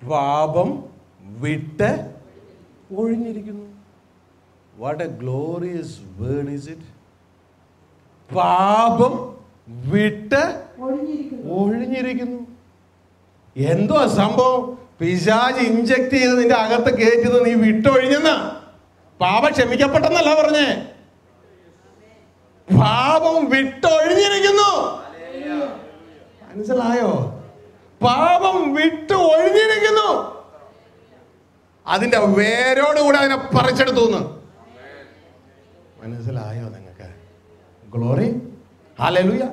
പാപം വിട്ട് ഒഴിഞ്ഞിരിക്കുന്നു. What a glorious word is it. പാപം വിട്ട് ഒഴിഞ്ഞിരിക്കുന്നു. എന്തോ സംഭവം? പിശാച് ഇഞ്ചക്ട് ചെയ്ത് നിന്റെ അകത്ത് കയറ്റിയത് നീ വിട്ടൊഴിഞ്ഞെന്ന. പാപം ക്ഷമിക്കപ്പെട്ടെന്നല്ല പറഞ്ഞേ, പാപം വിട്ടൊഴിഞ്ഞിരിക്കുന്നു. മനസ്സിലായോ? പാപം വിട്ട് ഒഴിഞ്ഞിരിക്കുന്നു. അതിന്റെ വേരോടുകൂടെ അതിനെ പറിച്ചെടുത്തു. മനസ്സിലായോ നിങ്ങൾക്ക്? Glory, hallelujah.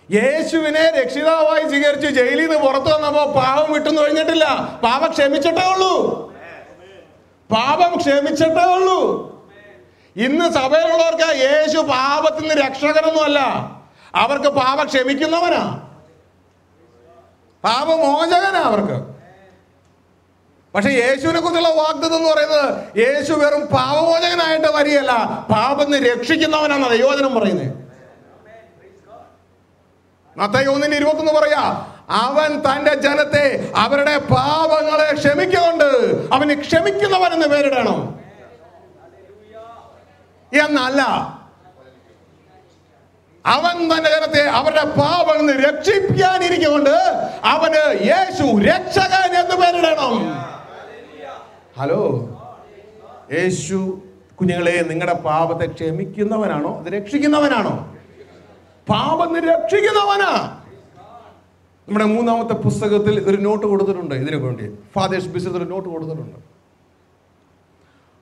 യേശുവിനെ രക്ഷിതാവായി സ്വീകരിച്ച് ജയിലിൽ നിന്ന് പുറത്തു വന്നപ്പോ പാപം വിട്ടൊന്നും ഒഴിഞ്ഞിട്ടില്ല. പാപം ക്ഷമിച്ചിട്ടേ ഉള്ളൂ. പാപം ക്ഷമിച്ചിട്ടേ ഉള്ളൂ. ഇന്ന് സഭയിലുള്ളവർക്ക് യേശു പാപത്തിൽ നിന്ന് രക്ഷകനൊന്നുമല്ല, അവർക്ക് പാപം ക്ഷമിക്കുന്നവനാ, പാപമോചകനാ അവർക്ക്. പക്ഷെ യേശുവിനെ കുറിച്ചുള്ള വാഗ്ദത്തം എന്ന് പറയുന്നത് യേശു വെറും പാപമോചകനായിട്ട് വരികയല്ല, പാപത്തിന് രക്ഷിക്കുന്നവനാണ് ദൈവവചനം പറയുന്നത്. മത്തായി 1:21 പറയാ, അവൻ തന്റെ ജനത്തെ അവരുടെ പാപങ്ങളെ ക്ഷമിക്കൊണ്ട് അവന് ക്ഷമിക്കുന്നവൻ എന്ന് പേരിടണം എന്നല്ല. അവൻ തന്റെ ജനത്തെ അവരുടെ പാപങ്ങളിൽ നിന്ന് രക്ഷിക്കാനിരിക്കൊണ്ട് അവന് യേശു രക്ഷകൻ എന്ന് പേരിടണം. ഹലോ, യേശു കുഞ്ഞുങ്ങളെ, നിങ്ങളുടെ പാപത്തെ ക്ഷമിക്കുന്നവനാണോ അത് രക്ഷിക്കുന്നവനാണോ? പാപത്തെ രക്ഷിക്കുന്നവനാ. നമ്മുടെ 3-ാമത്തെ പുസ്തകത്തിൽ ഒരു നോട്ട് കൊടുത്തിട്ടുണ്ട് ഇതിനു വേണ്ടി. ഫാദേഴ്സ് ബിസിൽ ഒരു നോട്ട് കൊടുത്തിട്ടുണ്ട്.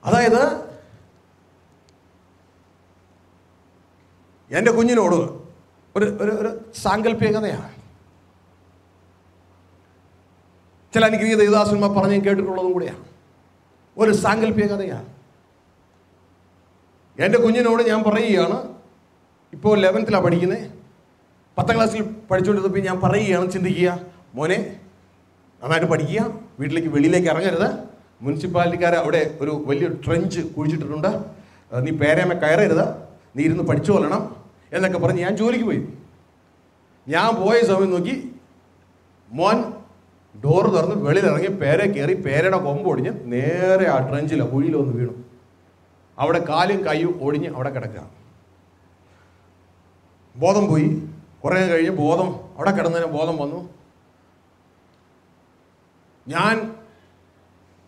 അതായത് എൻ്റെ കുഞ്ഞിനോട് ഒരു സാങ്കല്പിക കഥയാണ്. ചില അനുഗ്രഹീത ദേവദാസന്മാർ പറഞ്ഞ് കേട്ടിട്ടുള്ളതും കൂടിയാണ്. ഒരു സാങ്കല്പിക കഥയാണ്. എൻ്റെ കുഞ്ഞിനോട് ഞാൻ പറയുകയാണ്, ഇപ്പോൾ 11th പഠിക്കുന്നത്, 10ാം ക്ലാസ്സിൽ പഠിച്ചുകൊണ്ടിരുന്നപ്പോൾ ഞാൻ പറയുകയാണ്, ചിന്തിക്കുക, മോനെ നന്നായിട്ട് പഠിക്കുക, വെളിയിലേക്ക് ഇറങ്ങരുത്, മുനിസിപ്പാലിറ്റിക്കാർ അവിടെ ഒരു വലിയ ട്രെഞ്ച് കുഴിച്ചിട്ടിട്ടുണ്ട്, നീ പേരേമ കയറരുത്, നീ ഇരുന്ന് പഠിച്ചു കൊള്ളണം എന്നൊക്കെ പറഞ്ഞ് ഞാൻ ജോലിക്ക് പോയി. ഞാൻ പോയ സമയം നോക്കി മോൻ ഡോറ് തുറന്ന് വെളിയിലിറങ്ങി പേരെ കയറി പേരയുടെ കൊമ്പ് ഒടിഞ്ഞ് നേരെ ആ ട്രെഞ്ചിലോ കുഴിയിലോ ഒന്ന് വീണു. അവിടെ കാലും കൈയും ഒടിഞ്ഞ് അവിടെ കിടക്കുക. ബോധം പോയി. കുറേ കഴിഞ്ഞ് അവിടെ കിടന്നതിന് ബോധം വന്നു. ഞാൻ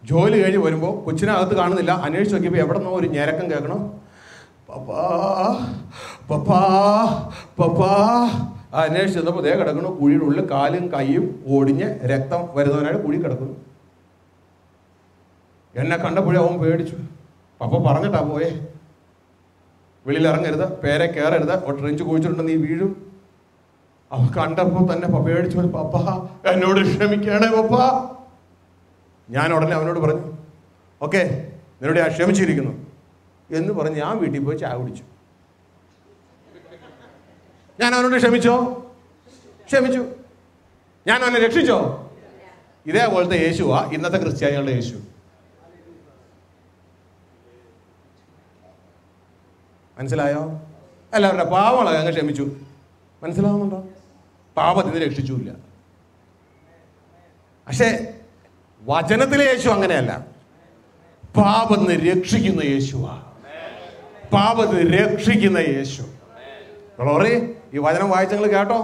ജോലി കഴിഞ്ഞ് വരുമ്പോൾ കൊച്ചിനകത്ത് കാണുന്നില്ല. അന്വേഷിച്ച് നോക്കിയപ്പോൾ എവിടെ നിന്നോ ഒരു ഞരക്കം കേൾക്കണം, പപ്പാ പപ്പാ പപ്പാ. അന്വേഷിച്ച് ചെന്നപ്പോൾ ദേ കിടക്കണം കുഴിയുടെ ഉള്ളിൽ കാലും കൈയും ഒടിഞ്ഞ് രക്തം വരുന്നവനായിട്ട് കുഴി കിടക്കുന്നു. എന്നെ കണ്ടപ്പോഴേ അവൻ പേടിച്ചു. പപ്പ പറഞ്ഞിട്ടാ പോയേ, വെളിയിലിറങ്ങരുത്, പേരെ കയറരുത്, ട്രെഞ്ച് കുഴിച്ചിട്ടുണ്ട്, നീ വീഴും. അവൻ കണ്ടപ്പോൾ തന്നെ പപ്പ പേടിച്ചു. പപ്പ എന്നോട് ക്ഷമിക്കണേ പപ്പ. ഞാൻ ഉടനെ അവനോട് പറഞ്ഞു, ഓക്കെ നിന്നോട് ഞാൻ ക്ഷമിച്ചിരിക്കുന്നു എന്ന് പറഞ്ഞ് ഞാൻ വീട്ടിൽ പോയി ചായ കുടിച്ചു. ഞാൻ അവനോട് ക്ഷമിച്ചോ? ക്ഷമിച്ചു. ഞാൻ അവനെ രക്ഷിച്ചോ? ഇതേപോലത്തെ യേശുവാ ഇന്നത്തെ ക്രിസ്ത്യാനികളുടെ യേശു. മനസ്സിലായോ? എല്ലാവരുടെ പാവങ്ങളെ അങ്ങ് ക്ഷമിച്ചു. മനസ്സിലാവുന്നുണ്ടോ? പാപത്തിന് രക്ഷിച്ചില്ല. പക്ഷേ വചനത്തിലെ യേശു അങ്ങനെയല്ല. പാപത്തിന് രക്ഷിക്കുന്ന യേശുവാ. പാപത്തിന് രക്ഷിക്കുന്ന യേശു. ഗ്ലോറി. ഈ വചനം വായിച്ച നിങ്ങൾ കേട്ടോ?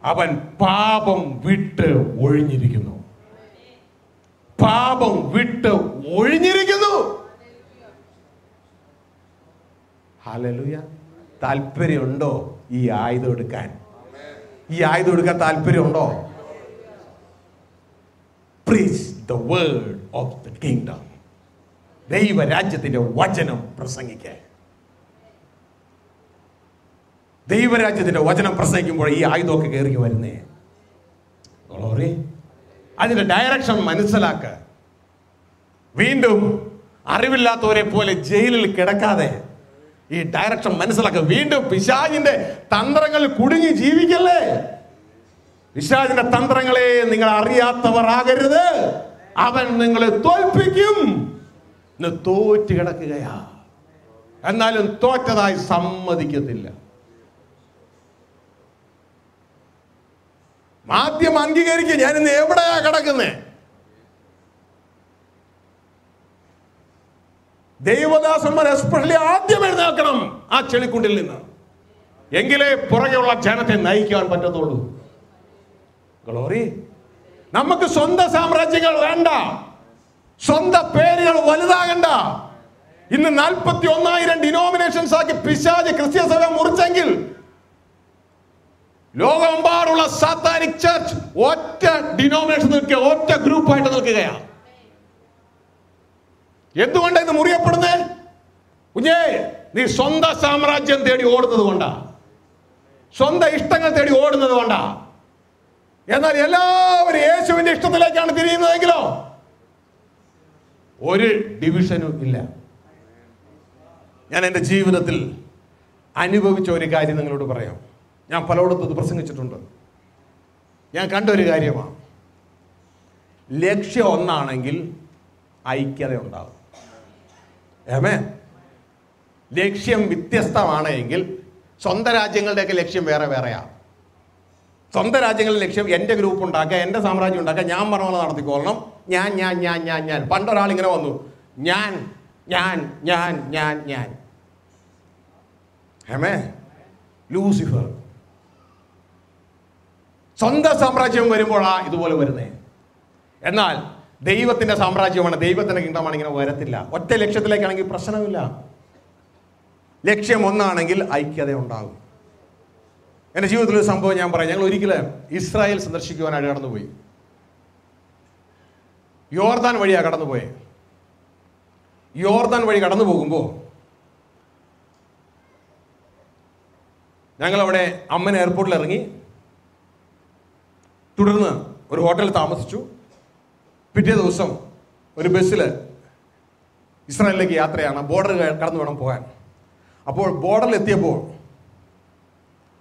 അവൻ പാപം വിട്ട് ഒഴിഞ്ഞിരിക്കുന്നു. പാപം വിട്ട് ഒഴിഞ്ഞിരിക്കുന്നു. ഹല്ലേലൂയ. താല്പര്യമുണ്ടോ ഈ ആയുധം എടുക്കാൻ? ഈ ആയുധം എടുക്കാൻ താല്പര്യമുണ്ടോ? Preach the word of the kingdom. ദൈവരാജ്യത്തിന്റെ വചനം പ്രസംഗിക്കുക. ദൈവരാജ്യത്തിന്റെ വചനം പ്രസംഗിക്കുമ്പോൾ ഈ ആയുധമൊക്കെ കയറി വരുന്നേ. അതിന്റെ ഡയറക്ഷൻ മനസ്സിലാക്കുക. വീണ്ടും അറിവില്ലാത്തവരെ പോലെ ജയിലിൽ കിടക്കാതെ ഈ ഡയറക്ഷൻ മനസ്സിലാക്കുക. വീണ്ടും പിശാചിന്റെ തന്ത്രങ്ങളിൽ കുടുങ്ങി ജീവിക്കല്ലേ. പിശാചിന്റെ തന്ത്രങ്ങളെ നിങ്ങൾ അറിയാത്തവർ ആകരുത്. അവൻ നിങ്ങളെ തോൽപ്പിക്കും. തോറ്റ് കിടക്കുകയാ, എന്നാലും തോറ്റതായി സമ്മതിക്കത്തില്ല. ആദ്യം അംഗീകരിക്കുക, ഞാൻ ഇന്ന് എവിടെയാ കിടക്കുന്നേ? ദൈവദാസന്മാർ എസ്പെഷ്യലി ആദ്യം എഴുന്നേൽക്കണം ആ ചെളിക്കുണ്ടിൽ നിന്ന്. എങ്കിലേ പുറകെയുള്ള ജനത്തെ നയിക്കാൻ പറ്റത്തുള്ളൂ. ഗ്ലോറി. നമുക്ക് സ്വന്തം സാമ്രാജ്യങ്ങൾ വേണ്ട, സ്വന്തം പേരുകൾ വലുതാകണ്ട. ഇന്ന് 41,000 ഡിനോമിനേഷൻസ് ആക്കി പിശാച് ക്രിസ്ത്യ സഭ മുറിച്ചെങ്കിൽ ലോകമെമ്പാടുള്ള സാത്താനിക് ചർച്ച് ഒറ്റ ഡിനോമിനേഷൻ നിൽക്കുക, ഒറ്റ ഗ്രൂപ്പായിട്ട് നിൽക്കുകയാണ്. എന്തുകൊണ്ടാണ് ഇത് മുറിയപ്പെടുന്നത്? കുഞ്ഞേ, നീ സ്വന്തം സാമ്രാജ്യം തേടി ഓടുന്നത് കൊണ്ടാ, സ്വന്തം ഇഷ്ടങ്ങൾ തേടി ഓടുന്നത് കൊണ്ടാ. എന്നാൽ എല്ലാവരും യേശുവിന്റെ ഇഷ്ടത്തിലേക്കാണ് തിരിയുന്നതെങ്കിലോ ഒരു ഡിവിഷനും ഇല്ല. ഞാൻ എൻ്റെ ജീവിതത്തിൽ അനുഭവിച്ച ഒരു കാര്യം നിങ്ങളോട് പറയാം. ഞാൻ പലയിടത്തും ഇത് പ്രസംഗിച്ചിട്ടുണ്ട്. ഞാൻ കണ്ട ഒരു കാര്യമാണ്, ലക്ഷ്യം ഒന്നാണെങ്കിൽ ഐക്യത ഉണ്ടാകും. ആമേൻ. ലക്ഷ്യം വ്യത്യസ്തമാണെങ്കിൽ, സ്വന്തം രാജ്യങ്ങളുടെയൊക്കെ ലക്ഷ്യം വേറെ വേറെയാണ്. സ്വന്തം രാജ്യങ്ങളുടെ ലക്ഷ്യം എൻ്റെ ഗ്രൂപ്പ് ഉണ്ടാക്കുക, എൻ്റെ സാമ്രാജ്യം ഉണ്ടാക്കുക, ഞാൻ പറഞ്ഞ പോലെ നടത്തിക്കൊള്ളണം, ഞാൻ ഞാൻ ഞാൻ ഞാൻ ഞാൻ. പണ്ടൊരാളിങ്ങനെ വന്നു, ഞാൻ ഞാൻ ഞാൻ ഞാൻ ഞാൻ. ആമേൻ. ലൂസിഫർ. സ്വന്തം സാമ്രാജ്യം വരുമ്പോഴാ ഇതുപോലെ വരുന്നേ. എന്നാൽ ദൈവത്തിന്റെ സാമ്രാജ്യമാണ്, ദൈവത്തിന്റെ കിങ്ഡമാണ് ഇങ്ങനെ വരത്തില്ല. ഒറ്റ ലക്ഷ്യത്തിലേക്കാണെങ്കിൽ പ്രശ്നമില്ല. ലക്ഷ്യം ഒന്നാണെങ്കിൽ ഐക്യത ഉണ്ടാകും. എൻ്റെ ജീവിതത്തിലൊരു സംഭവം ഞാൻ പറയാം. ഞങ്ങൾ ഒരിക്കലും ഇസ്രായേൽ സന്ദർശിക്കുവാനായിട്ട് കടന്നുപോയി. യോർദാൻ വഴിയാണ് കടന്നുപോയെ. യോർദാൻ വഴി കടന്നു പോകുമ്പോൾ ഞങ്ങളവിടെ അമ്മൻ എയർപോർട്ടിൽ ഇറങ്ങി, തുടർന്ന് ഒരു ഹോട്ടലിൽ താമസിച്ചു. പിറ്റേ ദിവസം ഒരു ബസ്സിൽ ഇസ്രായേലിലേക്ക് യാത്രയാണ്. ബോർഡർ കടന്നു വേണം പോകാൻ. അപ്പോൾ ബോർഡറിൽ എത്തിയപ്പോൾ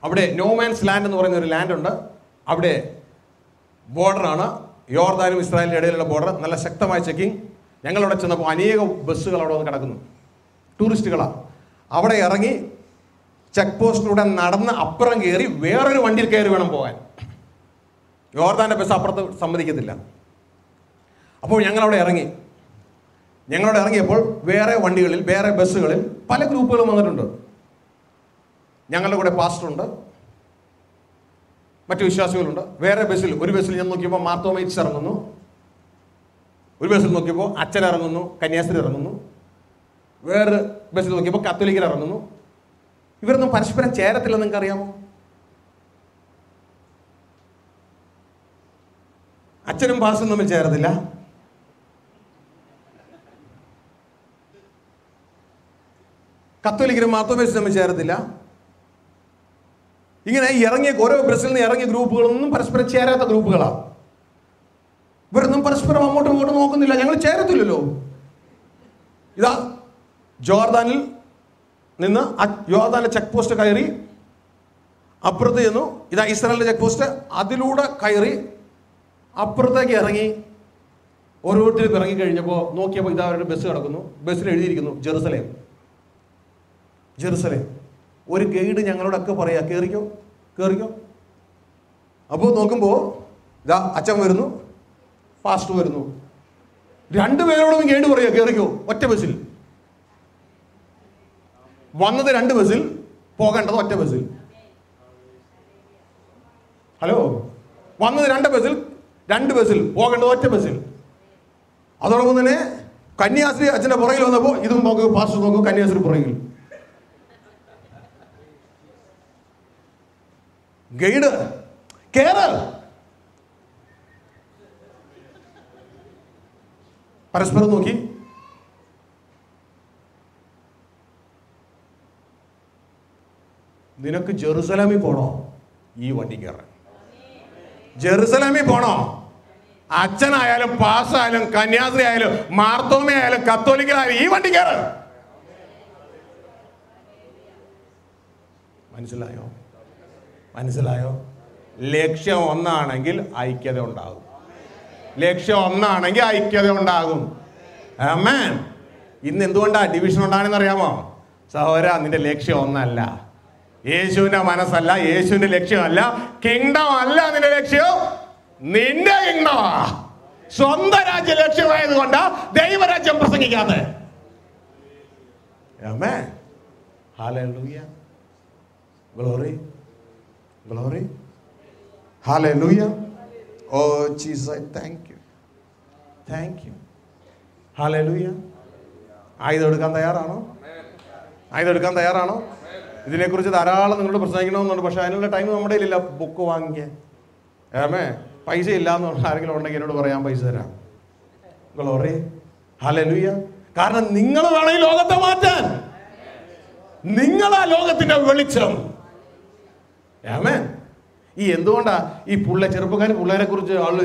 അവിടെ നോമാൻസ് ലാൻഡ് എന്ന് പറയുന്ന ഒരു ലാൻഡ് ഉണ്ട്. അവിടെ ബോർഡറാണ്, യോർദാനും ഇസ്രായേലിൻ്റെ ഇടയിലുള്ള ബോർഡർ. നല്ല ശക്തമായ ചെക്കിങ്. ഞങ്ങളവിടെ ചെന്നപ്പോൾ അനേകം ബസ്സുകൾ അവിടെ വന്ന് കിടക്കുന്നു, ടൂറിസ്റ്റുകളാണ്. അവിടെ ഇറങ്ങി ചെക്ക് പോസ്റ്റിലൂടെ നടന്ന് അപ്പുറം കയറി വേറൊരു വണ്ടിയിൽ കയറി വേണം പോകാൻ. യോർദാൻ്റെ ബസ് അപ്പുറത്ത് സമ്മതിക്കത്തില്ല. അപ്പോൾ ഞങ്ങളവിടെ ഇറങ്ങിയപ്പോൾ വേറെ വണ്ടികളിൽ, വേറെ ബസ്സുകളിൽ പല ഗ്രൂപ്പുകളും വന്നിട്ടുണ്ട്. ഞങ്ങളുടെ കൂടെ പാസ്റ്ററുണ്ട്, മറ്റു വിശ്വാസികളുണ്ട്. വേറെ ബസ്സിൽ, ഒരു ബസ്സിൽ ഞാൻ നോക്കിയപ്പോൾ മാർത്തോമൈറ്റ്സ് ഇറങ്ങുന്നു, ഒരു ബസ്സിൽ നോക്കിയപ്പോൾ അച്ഛൻ ഇറങ്ങുന്നു, കന്യാസ്ത്രീ ഇറങ്ങുന്നു. വേറെ ബസ്സിൽ നോക്കിയപ്പോൾ കത്തോലിക്കർ ഇറങ്ങുന്നു. ഇവരൊന്നും പരസ്പരം ചേരത്തില്ല. നിങ്ങൾക്ക് അറിയാമോ? അച്ഛനും പാസ്റ്ററും തമ്മിൽ ചേരത്തില്ല. കത്തോലിക്കരും മാർത്തോമൈറ്റ്സും തമ്മിൽ ചേരത്തില്ല. ഇങ്ങനെ ഇറങ്ങിയ ഓരോ ബസ്സിൽ നിന്ന് ഇറങ്ങിയ ഗ്രൂപ്പുകളൊന്നും പരസ്പരം ചേരാത്ത ഗ്രൂപ്പുകളാണ്. ഇവരൊന്നും പരസ്പരം അങ്ങോട്ടും ഇങ്ങോട്ടും നോക്കുന്നില്ല. ഞങ്ങൾ ചേരത്തില്ലല്ലോ. ഇതാ ജോർദാനിൽ നിന്ന് യോർദാനിലെ ചെക്ക് പോസ്റ്റ് കയറി അപ്പുറത്ത് ചെന്നു. ഇതാ ഇസ്രായേലിന്റെ ചെക്ക് പോസ്റ്റ്, അതിലൂടെ കയറി അപ്പുറത്തേക്ക് ഇറങ്ങി. ഓരോരുത്തരും ഇറങ്ങി കഴിഞ്ഞപ്പോൾ നോക്കിയപ്പോൾ ഇതാ അവരുടെ ബസ് കിടക്കുന്നു. ബസ്സിൽ എഴുതിയിരിക്കുന്നു ജെറുസലേം, ജെറുസലേം. ഒരു ഗൈഡ് ഞങ്ങളോടൊക്കെ പറയാ, കയറിക്കോ കയറിക്കോ. അപ്പോൾ നോക്കുമ്പോൾ ഇതാ അച്ഛൻ വരുന്നു, പാസ്റ്റർ വരുന്നു. രണ്ടുപേരോടും ഗൈഡ് പറയാ കയറിക്കോ. ഒറ്റ ബസ്സിൽ വന്നത്, 2 ബസ്സിൽ പോകേണ്ടത് ഒറ്റ ബസ്സിൽ. ഹലോ, വന്നത് 2 ബസ്സിൽ പോകേണ്ടത് ഒറ്റ ബസ്സിൽ. അതോടൊപ്പം തന്നെ കന്യാസ്ത്രീ അച്ഛൻ്റെ പുറകിൽ വന്നപ്പോൾ ഇതും നോക്കൂ, പാസ്റ്റർ നോക്കൂ, കന്യാസ്ത്രീ പുറകിൽ. ഗൈഡ് കേറ്. പരസ്പരം നോക്കി. നിനക്ക് ജെറുസലേമിൽ പോണോ? ഈ വണ്ടി കയറാൻ. ജെറുസലേമിൽ പോണോ? അച്ഛനായാലും പാസ്സായാലും കന്യാസ്ത്രീ ആയാലും മാർത്തോമയായാലും കത്തോലിക്കലായാലും ഈ വണ്ടി കയറ്. മനസ്സിലായോ? ലക്ഷ്യം ഒന്നാണെങ്കിൽ ഐക്യത ഉണ്ടാകും. ആമേൻ. ഇന്ന് എന്തുകൊണ്ടാ ഡിവിഷൻ ഉണ്ടാണെന്ന് അറിയാമോ? സഹോദര, നിന്റെ ലക്ഷ്യം ഒന്നല്ല. യേശുവിന്റെ മനസ്സല്ല, യേശുവിന്റെ ലക്ഷ്യമല്ല, കിങ്ഡം അല്ല നിന്റെ ലക്ഷ്യം. നിന്റെ കിങ്ഡമാ. സ്വന്തം രാജ്യ ലക്ഷ്യമായത് കൊണ്ടാ ദൈവരാജ്യം പ്രസംഗിക്കാതെ. Amen. Hallelujah. Glory. Glory. Hallelujah. Oh Jesus, I thank you. Thank you. Hallelujah. ആയുധം എടുക്കാൻ തയ്യാറാണോ? ആയുധം എടുക്കാൻ തയ്യാറാണോ? ഇതിനെക്കുറിച്ച് ധാരാളം നിങ്ങളോട് പ്രസംഗിക്കണമെന്നുണ്ട്. പക്ഷെ അതിനുള്ള ടൈം നമ്മുടെ കയ്യിലില്ല. ബുക്ക് വാങ്ങിക്കാൻ പൈസ ഇല്ല എന്ന് പറഞ്ഞാൽ ആരെങ്കിലും ഉണ്ടെങ്കിൽ എന്നോട് പറയാൻ പൈസ തരാം. ഗ്ലോറി. ഹല്ലേലൂയ. കാരണം നിങ്ങൾ വേണം ഈ ലോകത്തെ മാറ്റാൻ. നിങ്ങളാ ലോകത്തിന്റെ വെളിച്ചം. ആമേൻ. ഈ എന്തുകൊണ്ടാ ഈ ചെറുപ്പക്കാരെ കുറിച്ച് ആള്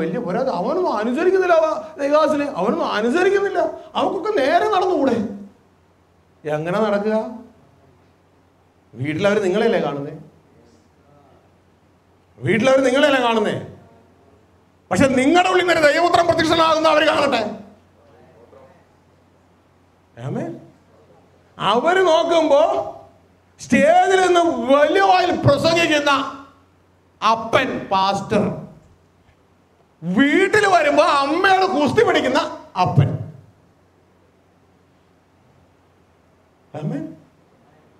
വലിയ പരാതി അവനൊന്നും അനുസരിക്കുന്നില്ല. ദൈവദാസന് അവനൊന്നും അനുസരിക്കുന്നില്ല. അവർക്കൊക്കെ നേരെ നടന്നുകൂടെ? എങ്ങനെ നടക്കുക? വീട്ടിലവർ നിങ്ങളെയല്ലേ കാണുന്നേ? വീട്ടിലവർ നിങ്ങളെയല്ലേ കാണുന്നേ? പക്ഷെ നിങ്ങളുടെ ഉള്ളിൽ നിന്ന് ദൈവപുത്രൻ പ്രത്യക്ഷനാകുന്ന അവർ കാണട്ടെ. ആമേൻ. അവര് നോക്കുമ്പോ സ്റ്റേജിൽ നിന്ന് വലിയ വായിൽ പ്രസംഗിക്കുന്ന അപ്പൻ പാസ്റ്റർ, വീട്ടിൽ വരുമ്പോ അമ്മയോട് കുസ്തി പിടിക്കുന്ന അപ്പൻ. ആമേൻ.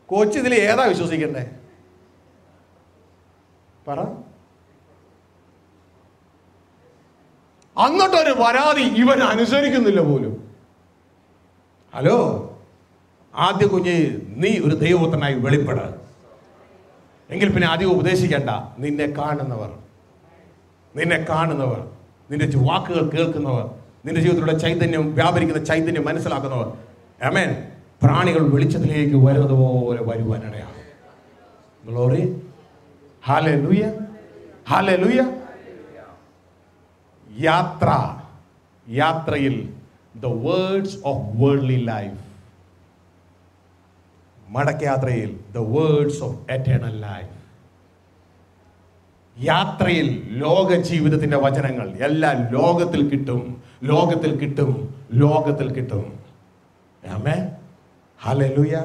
കൊച്ചു ഇതിൽ ഏതാ വിശ്വസിക്കണ്ടേ? പറ. എന്നിട്ടൊരു പരാതി, ഇവൻ അനുസരിക്കുന്നില്ല പോലും. ഹലോ, ആദ്യ കുഞ്ഞ് നീ ഒരു ദൈവപുത്രനായി വെളിപ്പെട. എങ്കിൽ പിന്നെ അധികം ഉപദേശിക്കണ്ട. നിന്നെ കാണുന്നവർ, നിന്റെ വാക്കുകൾ കേൾക്കുന്നവർ, നിന്റെ ജീവിതത്തിലൂടെ ചൈതന്യം വ്യാപരിക്കുന്ന ചൈതന്യം മനസ്സിലാക്കുന്നവർ, ആമേൻ, പ്രാണികൾ വെളിച്ചത്തിലേക്ക് വരുന്നത് പോലെ വരുവാനിടയാണ്. ഗ്ലോറി. ഹല്ലേലൂയ. ഹല്ലേലൂയ. യാത്രയിൽ the words of worldly life. മടക്കയാത്രയിൽ the words of eternal life. യാത്രയിൽ ലോക ജീവിതത്തിന്റെ വചനങ്ങൾ എല്ലാം ലോകത്തിൽ കിട്ടും. ആമേൻ. ഹല്ലേലൂയ.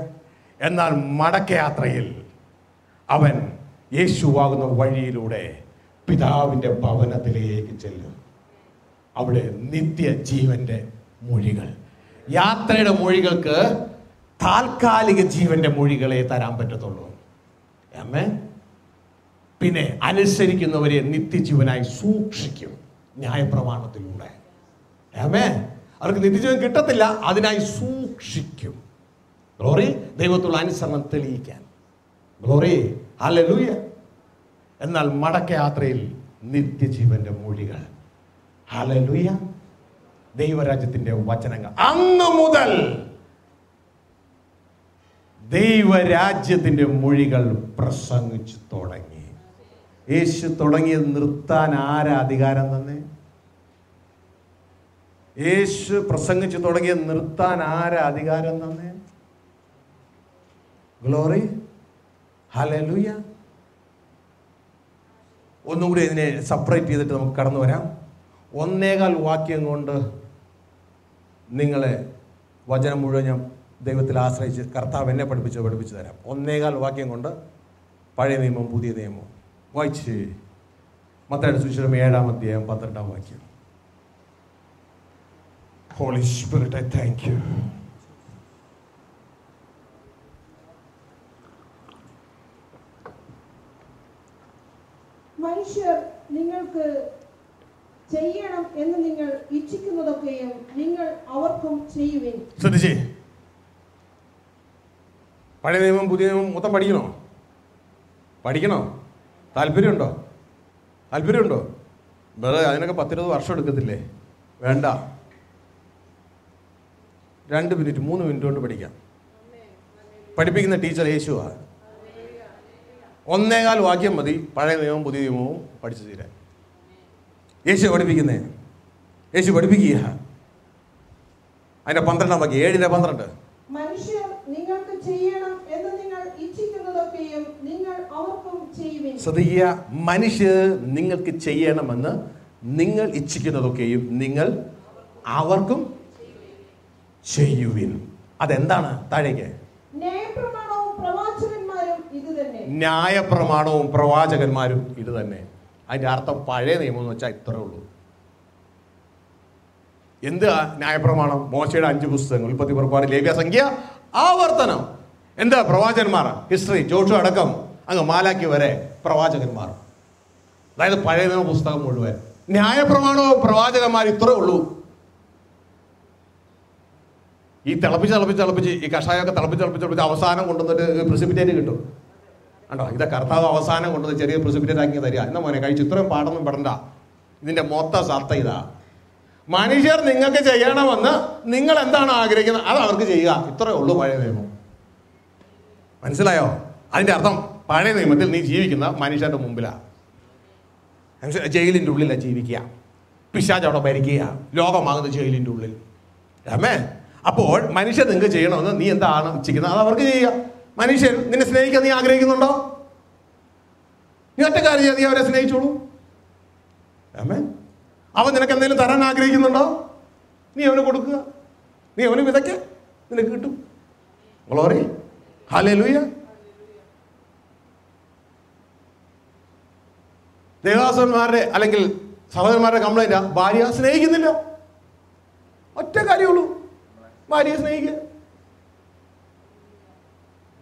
എന്നാൽ മടക്കയാത്രയിൽ അവൻ യേശുവാകുന്ന വഴിയിലൂടെ പിതാവിന്റെ ഭവനത്തിലേക്ക് ചെല്ലും. അവിടെ നിത്യജീവന്റെ മൊഴികൾ. യാത്രയുടെ മൊഴികൾക്ക് താൽക്കാലിക ജീവന്റെ മൊഴികളെ തരാൻ പറ്റത്തുള്ളൂ. ആമേൻ. പിന്നെ അനുസരിക്കുന്നവരെ നിത്യജീവനായി സൂക്ഷിക്കും ന്യായപ്രമാണത്തിലൂടെ. ആമേൻ. അവർക്ക് നിത്യജീവൻ കിട്ടത്തില്ല, അതിനായി സൂക്ഷിക്കും. ഗ്ലോറി. ദൈവത്തുള്ള അനുസരണം തെളിയിക്കാൻ. ഗ്ലോറി. ഹല്ലേലൂയ. എന്നാൽ മടക്കയാത്രയിൽ നിത്യജീവന്റെ മൊഴികൾ. ഹല്ലേലൂയ. ദൈവരാജ്യത്തിന്റെ വചനങ്ങൾ. അന്ന് മുതൽ ദൈവരാജ്യത്തിന്റെ മൊഴികൾ പ്രസംഗിച്ചു തുടങ്ങി. യേശു തുടങ്ങിയത് നിർത്താൻ ആരാ അധികാരം തന്നെ? യേശു പ്രസംഗിച്ചു തുടങ്ങിയത് നിർത്താൻ ആരാ അധികാരം തന്നെ? ഗ്ലോറി. ഹല്ലേലൂയ. ഒന്നും കൂടി ഇതിനെ സെപ്പറേറ്റ് ചെയ്തിട്ട് നമുക്ക് കടന്നു വരാം. 1.25 വാക്യം കൊണ്ട് നിങ്ങളെ വചനം മുഴുവൻ ഞാൻ ദൈവത്തിൽ ആശ്രയിച്ച് കർത്താവ് എന്നെ പഠിപ്പിച്ചു തരാം. 1.25 വാക്യം കൊണ്ട് പഴയ നിയമം പുതിയ നിയമം വായിച്ച് മത്തായിയുടെ സുവിശേഷം 7-ാം അധ്യായം 12-ാം വാക്യം. Holy Spirit, I thank you. മനുഷ്യർ നിങ്ങൾക്ക് ചെയ്യണം എന്ന് നിങ്ങൾ ഇച്ഛിക്കുന്നതൊക്കെയും നിങ്ങൾ അവർക്കും ചെയ്യുവിൻ. ശ്രദ്ധിച്ചേ. പഴയ നിയമം പുതിയ നിയമം മൊത്തം പഠിക്കണോ? താല്പര്യമുണ്ടോ? വേറെ അതിനൊക്കെ 10-20 വർഷം എടുക്കത്തില്ലേ? വേണ്ട, 2 മിനിറ്റ് 3 മിനിറ്റ് കൊണ്ട് പഠിക്കാം. പഠിപ്പിക്കുന്ന ടീച്ചർ യേശുവാ. 1.25 വാക്യം മതി പഴയ നിയമവും പുതിയ നിയമവും പഠിച്ചു തീരാൻ. യേശു പഠിപ്പിക്കുക. അതിന്റെ 12-ാം വാക്യം, 7:12. മനുഷ്യർ നിങ്ങൾക്ക് ചെയ്യണം എന്ന് നിങ്ങൾ ഇച്ഛിക്കുന്നതൊക്കെയും നിങ്ങൾ അവർക്കും ചെയ്യുവിൻ. ശ്രദ്ധിക്കുക. മനുഷ്യർ നിങ്ങൾക്ക് ചെയ്യണമെന്ന് നിങ്ങൾ ഇച്ഛിക്കുന്നതൊക്കെയും നിങ്ങൾ അവർക്കും ചെയ്യുവിൻ. അതെന്താണ്? താഴേക്ക്. ന്യായപ്രമാണവും പ്രവാചകന്മാരും ഇത് തന്നെ. അതിന്റെ അർത്ഥം പഴയ നിയമം എന്ന് വെച്ചാൽ ഇത്രേ ഉള്ളൂ. എന്താ ന്യായപ്രമാണം? മോശയുടെ 5 പുസ്തകങ്ങൾ, ഉൽപ്പത്തി, പുറപ്പാട്, ലേവ്യ, സംഖ്യ, ആവർത്തനം. എന്താ പ്രവാചകന്മാർ? ഹിസ്റ്ററി, ജോഷുവ അടക്കം അങ്ങ് മാലാക്കി വരെ പ്രവാചകന്മാർ. അതായത് പഴയ നിയമ പുസ്തകം മുഴുവൻ. ന്യായപ്രമാണവും പ്രവാചകന്മാർ ഇത്രേ ഉള്ളൂ. ഈ തിളപ്പിച്ച് ഈ കഷായമൊക്കെ തിളപ്പിച്ച് അവസാനം കൊണ്ടുവന്നിട്ട് പ്രിസിപ്പിറ്റേറ്റ് കിട്ടും. കണ്ടോ, ഇതാ കർത്താവ് അവസാനം കൊണ്ടുവന്ന് ചെറിയ പ്രിസിപ്പിറ്റേറ്റ് ആക്കി തരിക. എന്നാ മോനെ കഴിച്ചു, ഇത്രയും പാടൊന്നും പെടണ്ട. ഇതിന്റെ മൊത്തം സത്ത ഇതാ. മനുഷ്യർ നിങ്ങൾക്ക് ചെയ്യണമെന്ന് നിങ്ങൾ എന്താണ് ആഗ്രഹിക്കുന്നത് അത് അവർക്ക് ചെയ്യുക. ഇത്രേ ഉള്ളൂ പഴയ നിയമം. മനസ്സിലായോ? അതിന്റെ അർത്ഥം പഴയ നിയമത്തിൽ നീ ജീവിക്കുന്ന മനുഷ്യരുടെ മുമ്പിലാണ്. ജയിലിൻ്റെ ഉള്ളിലാണ് ജീവിക്കുക. പിശാച് അവിടെ ഭരിക്കുക. ലോകമാകുന്ന ജയിലിൻ്റെ ഉള്ളിൽ. ആമേൻ. അപ്പോൾ മനുഷ്യർ നിങ്ങൾക്ക് ചെയ്യണമെന്ന് നീ എന്താണ് ഇച്ഛിക്കുന്നത് അത് അവർക്ക് ചെയ്യുക. മനുഷ്യൻ നിന്നെ സ്നേഹിക്കാൻ നീ ആഗ്രഹിക്കുന്നുണ്ടോ? നീ ഒറ്റ കാര്യം ചെയ്യാൻ നീ അവരെ സ്നേഹിച്ചോളൂ. ആമേൻ. അവൻ നിനക്ക് എന്തെങ്കിലും തരാൻ ആഗ്രഹിക്കുന്നുണ്ടോ? നീ അവന് കൊടുക്കുക. നീ അവന് വിതയ്ക്ക, നിനക്ക് കിട്ടും. Glory, hallelujah. ദേവദാസന്മാരുടെ അല്ലെങ്കിൽ സഹോദരന്മാരുടെ കംപ്ലൈന്റാ, ഭാര്യ സ്നേഹിക്കുന്നില്ല. ഒറ്റ കാര്യമുള്ളൂ, ഭാര്യയെ സ്നേഹിക്കുക.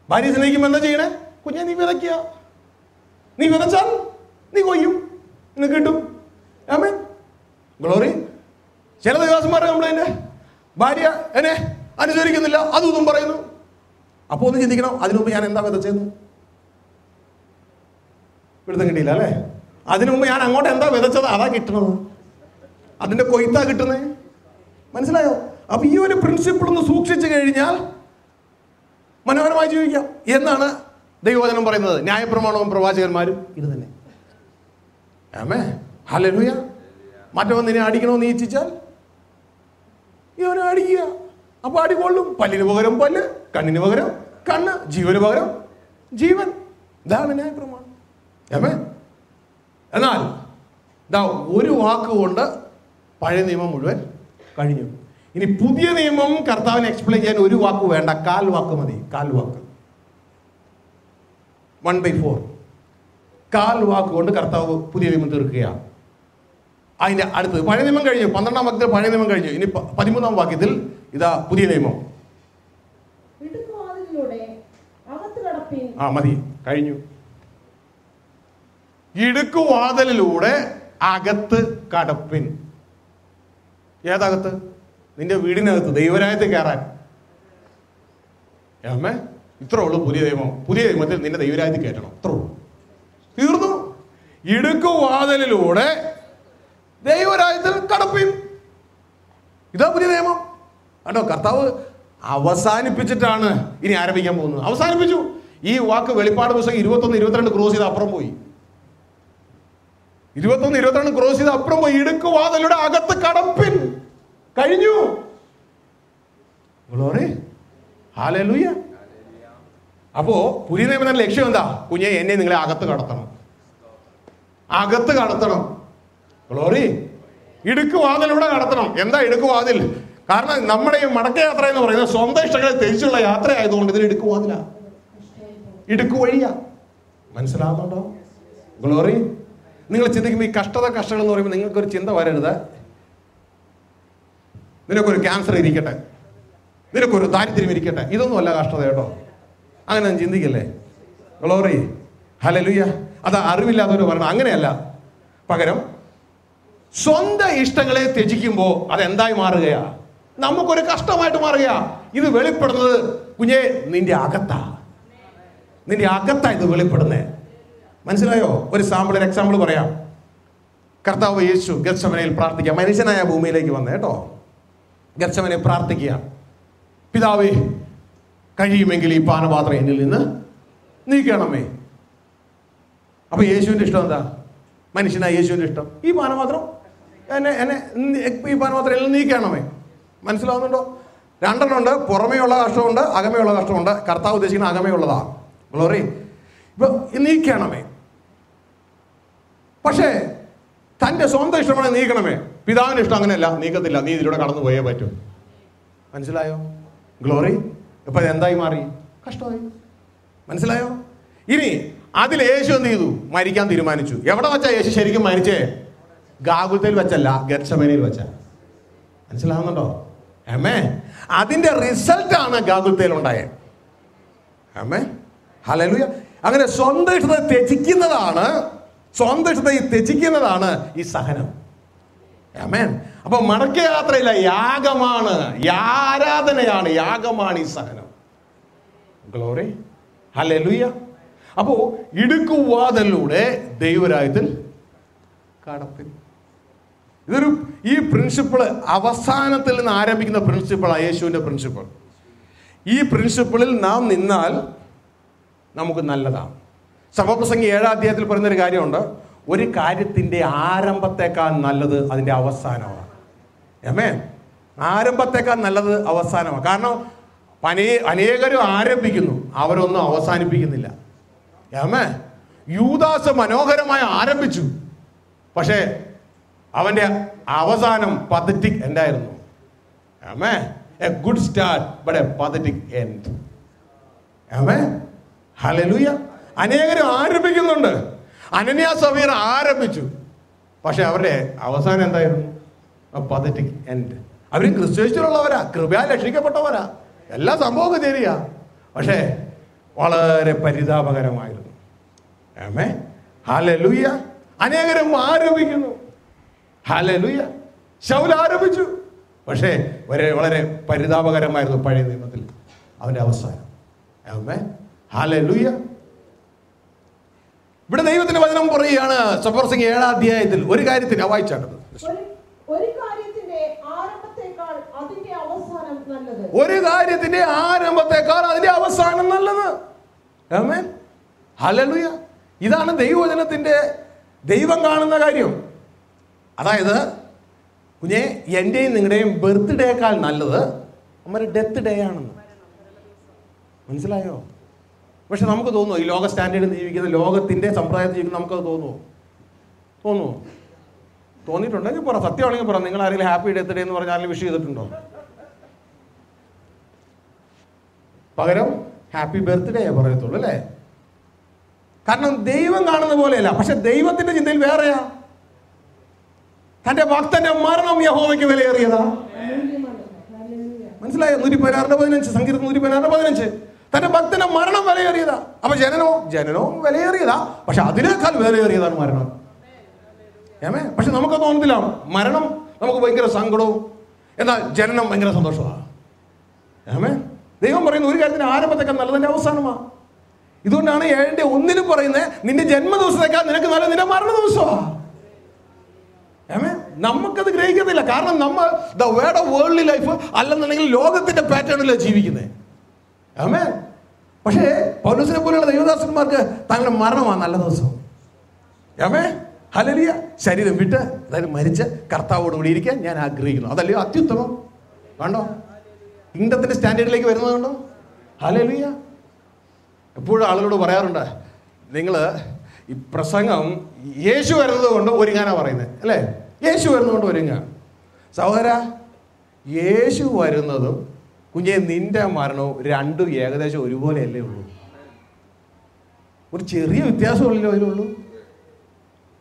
ഭാര്യയെ സ്നേഹിക്കുമ്പോൾ എന്താ ചെയ്യണേ? കുഞ്ഞെ നീ വിതയ്ക്കുക. നീ വിതച്ചാൽ നീ കൊയ്യും, നിനക്ക് കിട്ടും. ആമേൻ. ഗ്ലോറി. ചില ദേവദാസന്മാരുടെ കംപ്ലൈന്റ്, ഭാര്യ എന്നെ അനുസരിക്കുന്നില്ല, അതും ഇതും പറയുന്നു. അപ്പോൾ ഒന്ന് ചിന്തിക്കണം, അതിനു മുമ്പ് ഞാൻ എന്താ വിതച്ചെന്ന്? പിടുത്തം കിട്ടിയില്ല അല്ലേ? അതിനു മുമ്പ് ഞാൻ അങ്ങോട്ട് എന്താ വിതച്ചത് അതാ കിട്ടണത്. അതിന്റെ കൊയ്ത്താ കിട്ടുന്നത്. മനസ്സിലായോ? അപ്പൊ ഈ ഒരു പ്രിൻസിപ്പിൾ ഒന്ന് സൂക്ഷിച്ചു കഴിഞ്ഞാൽ മനോഹരമായി ജീവിക്കാം എന്നാണ് ദൈവവചനം പറയുന്നത്. ന്യായപ്രമാണവും പ്രവാചകന്മാരും ഇത് തന്നെ. ആമേൻ. ഹല്ലേലൂയ. മറ്റവൻ നിന്നെ അടിക്കണമെന്ന് നീ ഇച്ഛിച്ചാൽ നീ അവനെ അടിക്കുക. അപ്പൊ അടികൊള്ളും. പല്ലിന് പകരം പല്ല്, കണ്ണിന് പകരം കണ്ണ്, ജീവന് പകരം ജീവൻ. ഇതാണ് ന്യായപ്രമാണം. ആമേൻ. എന്നാൽ ഇതാ ഒരു വാക്കുകൊണ്ട് പഴയ നിയമം മുഴുവൻ കഴിഞ്ഞു. ഇനി പുതിയ നിയമം കർത്താവിനെ എക്സ്പ്ലെയിൻ ചെയ്യാൻ ഒരു വാക്ക് വേണ്ട, 1/4 വാക്ക് മതി. 1/4 വാക്ക്, 1/4. 1/4 വാക്ക് കൊണ്ട് കർത്താവ് പുതിയ നിയമം തീർക്കുകയാണ്. അതിന്റെ അടുത്തത് പഴയ നിയമം കഴിഞ്ഞു. 12-ാം വാക്യത്തിൽ പഴയ നിയമം കഴിഞ്ഞു. ഇനി 13-ാം വാക്യത്തിൽ ഇതാ പുതിയ നിയമം. മതി, കഴിഞ്ഞു. ഇടുക്കുവാതിലിലൂടെ അകത്ത് കടപ്പിൻ. ഏതകത്ത്? നിന്റെ വീടിനകത്ത്, ദൈവരാജ്യത്തിൽ കയറാൻ. അമ്മേ, ഇത്രേ ഉള്ളൂ പുതിയ നിയമം. പുതിയ നിയമത്തിൽ നിന്റെ ദൈവരാജ്യത്തിൽ കയറ്റണം. ഇത്രേ ഉള്ളൂ, തീർന്നു. ഇടുക്കുവാതിലിലൂടെ ദൈവരാജ്യത്തിൽ കടപ്പിൻ. ഇതാ പുതിയ നിയമം. കണ്ടോ, കർത്താവ് അവസാനിപ്പിച്ചിട്ടാണ് ഇനി ആരംഭിക്കാൻ പോകുന്നത്. അവസാനിപ്പിച്ചു. ഈ വാക്ക് വെളിപ്പാട് പുസ്തകം 21-22 ക്രോസ് ചെയ്ത് അപ്പുറം പോയി. 21-22 ക്രോസ് ചെയ്ത് അപ്പുറം പോയി. ഇടുക്കുവാതിലൂടെ അകത്ത് കടപ്പിൻ. കഴിഞ്ഞു. Glory, hallelujah. അപ്പോ പുതിയ നിയമത്തിന്റെ ലക്ഷ്യം എന്താ? കുഞ്ഞെ, എന്നെ നിങ്ങളെ അകത്ത് കടത്തണം, അകത്ത് കടത്തണം. ഗ്ലോറി. ഇടുക്കുവാതിലൂടെ കടത്തണം. എന്താ ഇടുക്കുവാതിൽ? കാരണം നമ്മുടെ ഈ മടക്കയാത്ര എന്ന് പറയുന്നത് സ്വന്തം ഇഷ്ടങ്ങളെ തിരിച്ചുള്ള യാത്ര ആയതുകൊണ്ട് ഇതിന് ഇടുക്കുവാതില, ഇടുക്കു വഴിയാ. മനസ്സിലാകുന്നുണ്ടോ? ഗ്ലോറി. നിങ്ങൾ ചിന്തിക്കുമ്പോൾ ഈ കഷ്ടതകൾ എന്ന് പറയുമ്പോൾ നിങ്ങൾക്കൊരു ചിന്ത വരരുത്, നിനക്കൊരു ക്യാൻസർ ഇരിക്കട്ടെ, നിനക്കൊരു ദാരിദ്ര്യം ഇരിക്കട്ടെ, ഇതൊന്നും അല്ല കഷ്ടത കേട്ടോ. അങ്ങനെ ഒന്നും ചിന്തിക്കല്ലേ. Glory, hallelujah. അത് അറിവില്ലാത്തവർ പറയണം, അങ്ങനെയല്ല. പകരം സ്വന്തം ഇഷ്ടങ്ങളെ ത്യജിക്കുമ്പോൾ അതെന്തായി മാറുകയാ? നമുക്കൊരു കഷ്ടമായിട്ട് മാറുകയാ. ഇത് വെളിപ്പെടുന്നത് കുഞ്ഞെ നിന്റെ അകത്താ, നിന്റെ അകത്താ ഇത് വെളിപ്പെടുന്നേ. മനസ്സിലായോ? ഒരു എക്സാമ്പിൾ പറയാം. കർത്താവ് യേശു ഗത്സമനയിൽ പ്രാർത്ഥിക്കുക. മനുഷ്യനായ ഭൂമിയിലേക്ക് വന്നേ കേട്ടോ. ഗത്സമനെ പ്രാർത്ഥിക്കുക, പിതാവേ, കഴിയുമെങ്കിൽ ഈ പാനപാത്രം എന്നിൽ നിന്ന് നീക്കണമേ. അപ്പൊ യേശുവിന്റെ ഇഷ്ടം എന്താ? മനുഷ്യനായ യേശുവിന്റെ ഇഷ്ടം ഈ പാനപാത്രം ഈ പാനപാത്രം എല്ലാം നീക്കണമേ. മനസ്സിലാവുന്നുണ്ടോ? രണ്ടെണ്ണമുണ്ട്, പുറമേയുള്ള കഷ്ടമുണ്ട്, അകമയുള്ള കഷ്ടമുണ്ട്. കർത്താവ് ഉദ്ദേശിക്കുന്ന അകമയുള്ളതാ. ഗ്ലോറി. ഇപ്പൊ നീക്കണമേ. പക്ഷേ തന്റെ സ്വന്തം ഇഷ്ടമാണ് നീക്കണമേ. പിതാവിന്റെ ഇഷ്ടം അങ്ങനെയല്ല, നീക്കത്തില്ല. നീ ഇതിലൂടെ കടന്നു പോയേ പറ്റൂ. മനസ്സിലായോ? ഗ്ലോറി. ഇപ്പൊ എന്തായി മാറി? കഷ്ടമായി. മനസ്സിലായോ? ഇനി അതിൽ യേശു എന്ത് ചെയ്തു? മരിക്കാൻ തീരുമാനിച്ചു. എവിടെ വെച്ചാ യേശു ശരിക്കും മരിച്ചേ? ഗാഗുൽത്തയിൽ വെച്ചല്ല, ഗത്സമനയിൽ വെച്ച. മനസ്സിലാവുന്നുണ്ടോ? ആമേൻ. അതിന്റെ റിസൾട്ടാണ് ഗാഗുൽത്തയിൽ ഉണ്ടായത്. ആമേൻ. ഹല്ലേലൂയ. അങ്ങനെ സ്വന്തം ഇഷ്ടത്തെ ത്യജിക്കുന്നതാണ് ഈ സഹനം. ആമേൻ. അപ്പൊ മടക്കയാത്രയില്ല, യാഗമാണ്, ആരാധനയാണ്, യാഗമാണ് ഈ സഹനം. ഗ്ലോറി. ഹല്ലേലൂയ. അപ്പോ ഇടുക്കുവാതിലൂടെ ദൈവരാജ്യത്തിൽ കടപ്പിൽ. ഈ പ്രിൻസിപ്പിള് അവസാനത്തിൽ നിന്ന് ആരംഭിക്കുന്ന പ്രിൻസിപ്പിളാണ് യേശുവിന്റെ പ്രിൻസിപ്പിൾ. ഈ പ്രിൻസിപ്പിളിൽ നാം നിന്നാൽ നമുക്ക് നല്ലതാണ്. സഭാപ്രസംഗി 7-ാം അധ്യായത്തിൽ പറയുന്നൊരു കാര്യമുണ്ട്, ഒരു കാര്യത്തിന്റെ ആരംഭത്തേക്കാൾ നല്ലത് അതിന്റെ അവസാനമാണ്. ആമേൻ. ആരംഭത്തേക്കാൾ നല്ലത് അവസാനമാണ്. കാരണം അനേകരും ആരംഭിക്കുന്നു, അവരൊന്നും അവസാനിപ്പിക്കുന്നില്ല. ആമേൻ. യൂദാസ് മനോഹരമായി ആരംഭിച്ചു, പക്ഷേ അവന്റെ അവസാനം പതറ്റിക് എൻഡായിരുന്നു. ആമേൻ. A good start but a pathetic end. ആമേൻ. ഹല്ലേലൂയ. അനേകരും ആരംഭിക്കുന്നുണ്ട്. അനന്യാ സഫീർ ആരംഭിച്ചു, പക്ഷെ അവരുടെ അവസാനം എന്തായിരുന്നു? Pathetic end. അവർ ക്രിസ്തുവിലുള്ളവരാ, കൃപയാൽ രക്ഷിക്കപ്പെട്ടവരാ, എല്ലാ സംഭവമൊക്കെ ശരിയാ, പക്ഷേ വളരെ പരിതാപകരമായിരുന്നു. ആമേൻ. ഹല്ലേലൂയ. അനേകരും ആരംഭിക്കുന്നു. ഹല്ലേലൂയ. ശൗൽ ആരംഭിച്ചു, പക്ഷേ വളരെ പരിതാപകരമായിരുന്നു പഴയ നിയമത്തിൽ അവന്റെ അവസാനം. ആമേൻ. ഹല്ലേലൂയ. ഇവിടെ ദൈവത്തിന്റെ വചനം പറയുകയാണ് സഭാപ്രസംഗി 7-ാം അധ്യായത്തിൽ ഒരു കാര്യത്തിന് വായിച്ചാട്ടത്, ഒരു കാര്യത്തിന്റെ ആരംഭത്തേക്കാൾ അതിന്റെ അവസാനം നല്ലത്. ഒരു കാര്യത്തിന്റെ ആരംഭത്തേക്കാൾ അതിന്റെ അവസാനം നല്ലത്. ആമേൻ. ഹല്ലേലൂയ. ഇതാണ് ദൈവവചനത്തിന്റെ ദൈവം കാണുന്ന കാര്യം. അതായത് കുഞ്ഞെ, എന്റെയും നിങ്ങളുടെയും ബർത്ത്ഡേക്കാൾ നല്ലത് നമ്മുടെ ഡെത്ത് ഡേ ആണെന്ന്. മനസ്സിലായോ? പക്ഷെ നമുക്ക് തോന്നുമോ ഈ ലോക സ്റ്റാൻഡേർഡിൽ ജീവിക്കുന്ന, ലോകത്തിന്റെ സമ്പ്രദായത്തിൽ ജീവിക്കുന്ന നമുക്കത് തോന്നുമോ? തോന്നിയിട്ടുണ്ടെങ്കിൽ പറ, സത്യമാണെങ്കിൽ പറ. നിങ്ങൾ ആരെങ്കിലും ഹാപ്പി ഡെത്ത് ഡേ എന്ന് പറഞ്ഞാൽ വിഷ് ചെയ്തിട്ടുണ്ടോ? പകരം ഹാപ്പി ബർത്ത്ഡേ പറയത്തുള്ളൂ, അല്ലേ? കാരണം ദൈവം കാണുന്ന പോലെയല്ല. പക്ഷെ ദൈവത്തിന്റെ ചിന്തയിൽ വേറെയാ. തന്റെ ഭക്തന്റെ മരണം യഹോവയ്ക്ക് വിലയേറിയതാ. മനസ്സിലായോ? 116:15, സങ്കീർത്തനം 116:15. തന്റെ ഭക്തന്റെ മരണം വിലയേറിയതാ. അപ്പൊ ജനനോ വിലയേറിയതാ, പക്ഷെ അതിനേക്കാൾ വിലയേറിയതാണ് മരണം. ഏമേ. പക്ഷെ നമുക്ക് തോന്നത്തില്ല, മരണം നമുക്ക് ഭയങ്കര സങ്കടവും, എന്നാൽ ജനനം ഭയങ്കര സന്തോഷമാണ്. ഏമേ. ദൈവം പറയുന്ന ഒരു കാര്യത്തിന് ആരംഭത്തേക്കാൾ നല്ലതിന്റെ അവസാനമാണ്. ഇതുകൊണ്ടാണ് 7:1 പറയുന്നത്, നിന്റെ ജന്മദിവസത്തേക്കാൾ നിനക്ക് നല്ല നിന്റെ മരണ ദിവസമാണ്. നമുക്കത് ഗ്രഹിക്കുന്നില്ല. കാരണം നമ്മൾ the word of worldly life അല്ലെന്നുണ്ടെങ്കിൽ ലോകത്തിന്റെ പാറ്റേണിലാണ് ജീവിക്കുന്നത്. ആമേൻ. പക്ഷേ പൗലോസിനെ പോലെയുള്ള ദൈവദാസന്മാർക്ക് തങ്ങളുടെ മരണമാണ് നല്ല ദിവസം. ആമേൻ. ഹല്ലേലൂയ. ശരീരം വിട്ട്, അതായത് മരിച്ച് കർത്താവോട് കൂടി ഇരിക്കാൻ ഞാൻ ആഗ്രഹിക്കുന്നു. അതല്ലയോ അത്യുത്തമം? കണ്ടോ കിങ്ഡത്തിന്റെ സ്റ്റാൻഡേർഡിലേക്ക് വരുന്നത് കണ്ടോ? ഹല്ലേലൂയ. എപ്പോഴും ആളുകളോട് പറയാറുണ്ട്, നിങ്ങൾ ഈ പ്രസംഗം യേശു വരുന്നത് കൊണ്ട് ഒരുങ്ങാനാണ് പറയുന്നത്, അല്ലേ? യേശു വരുന്നതുകൊണ്ട് ഒരുങ്ങാ. സഹോദര, യേശു വരുന്നതും കുഞ്ഞെ നിന്റെ മരണവും രണ്ടും ഏകദേശം ഒരുപോലെയല്ലേ ഉള്ളൂ. ഒരു ചെറിയ വ്യത്യാസമല്ലോ അതിലുള്ളൂ.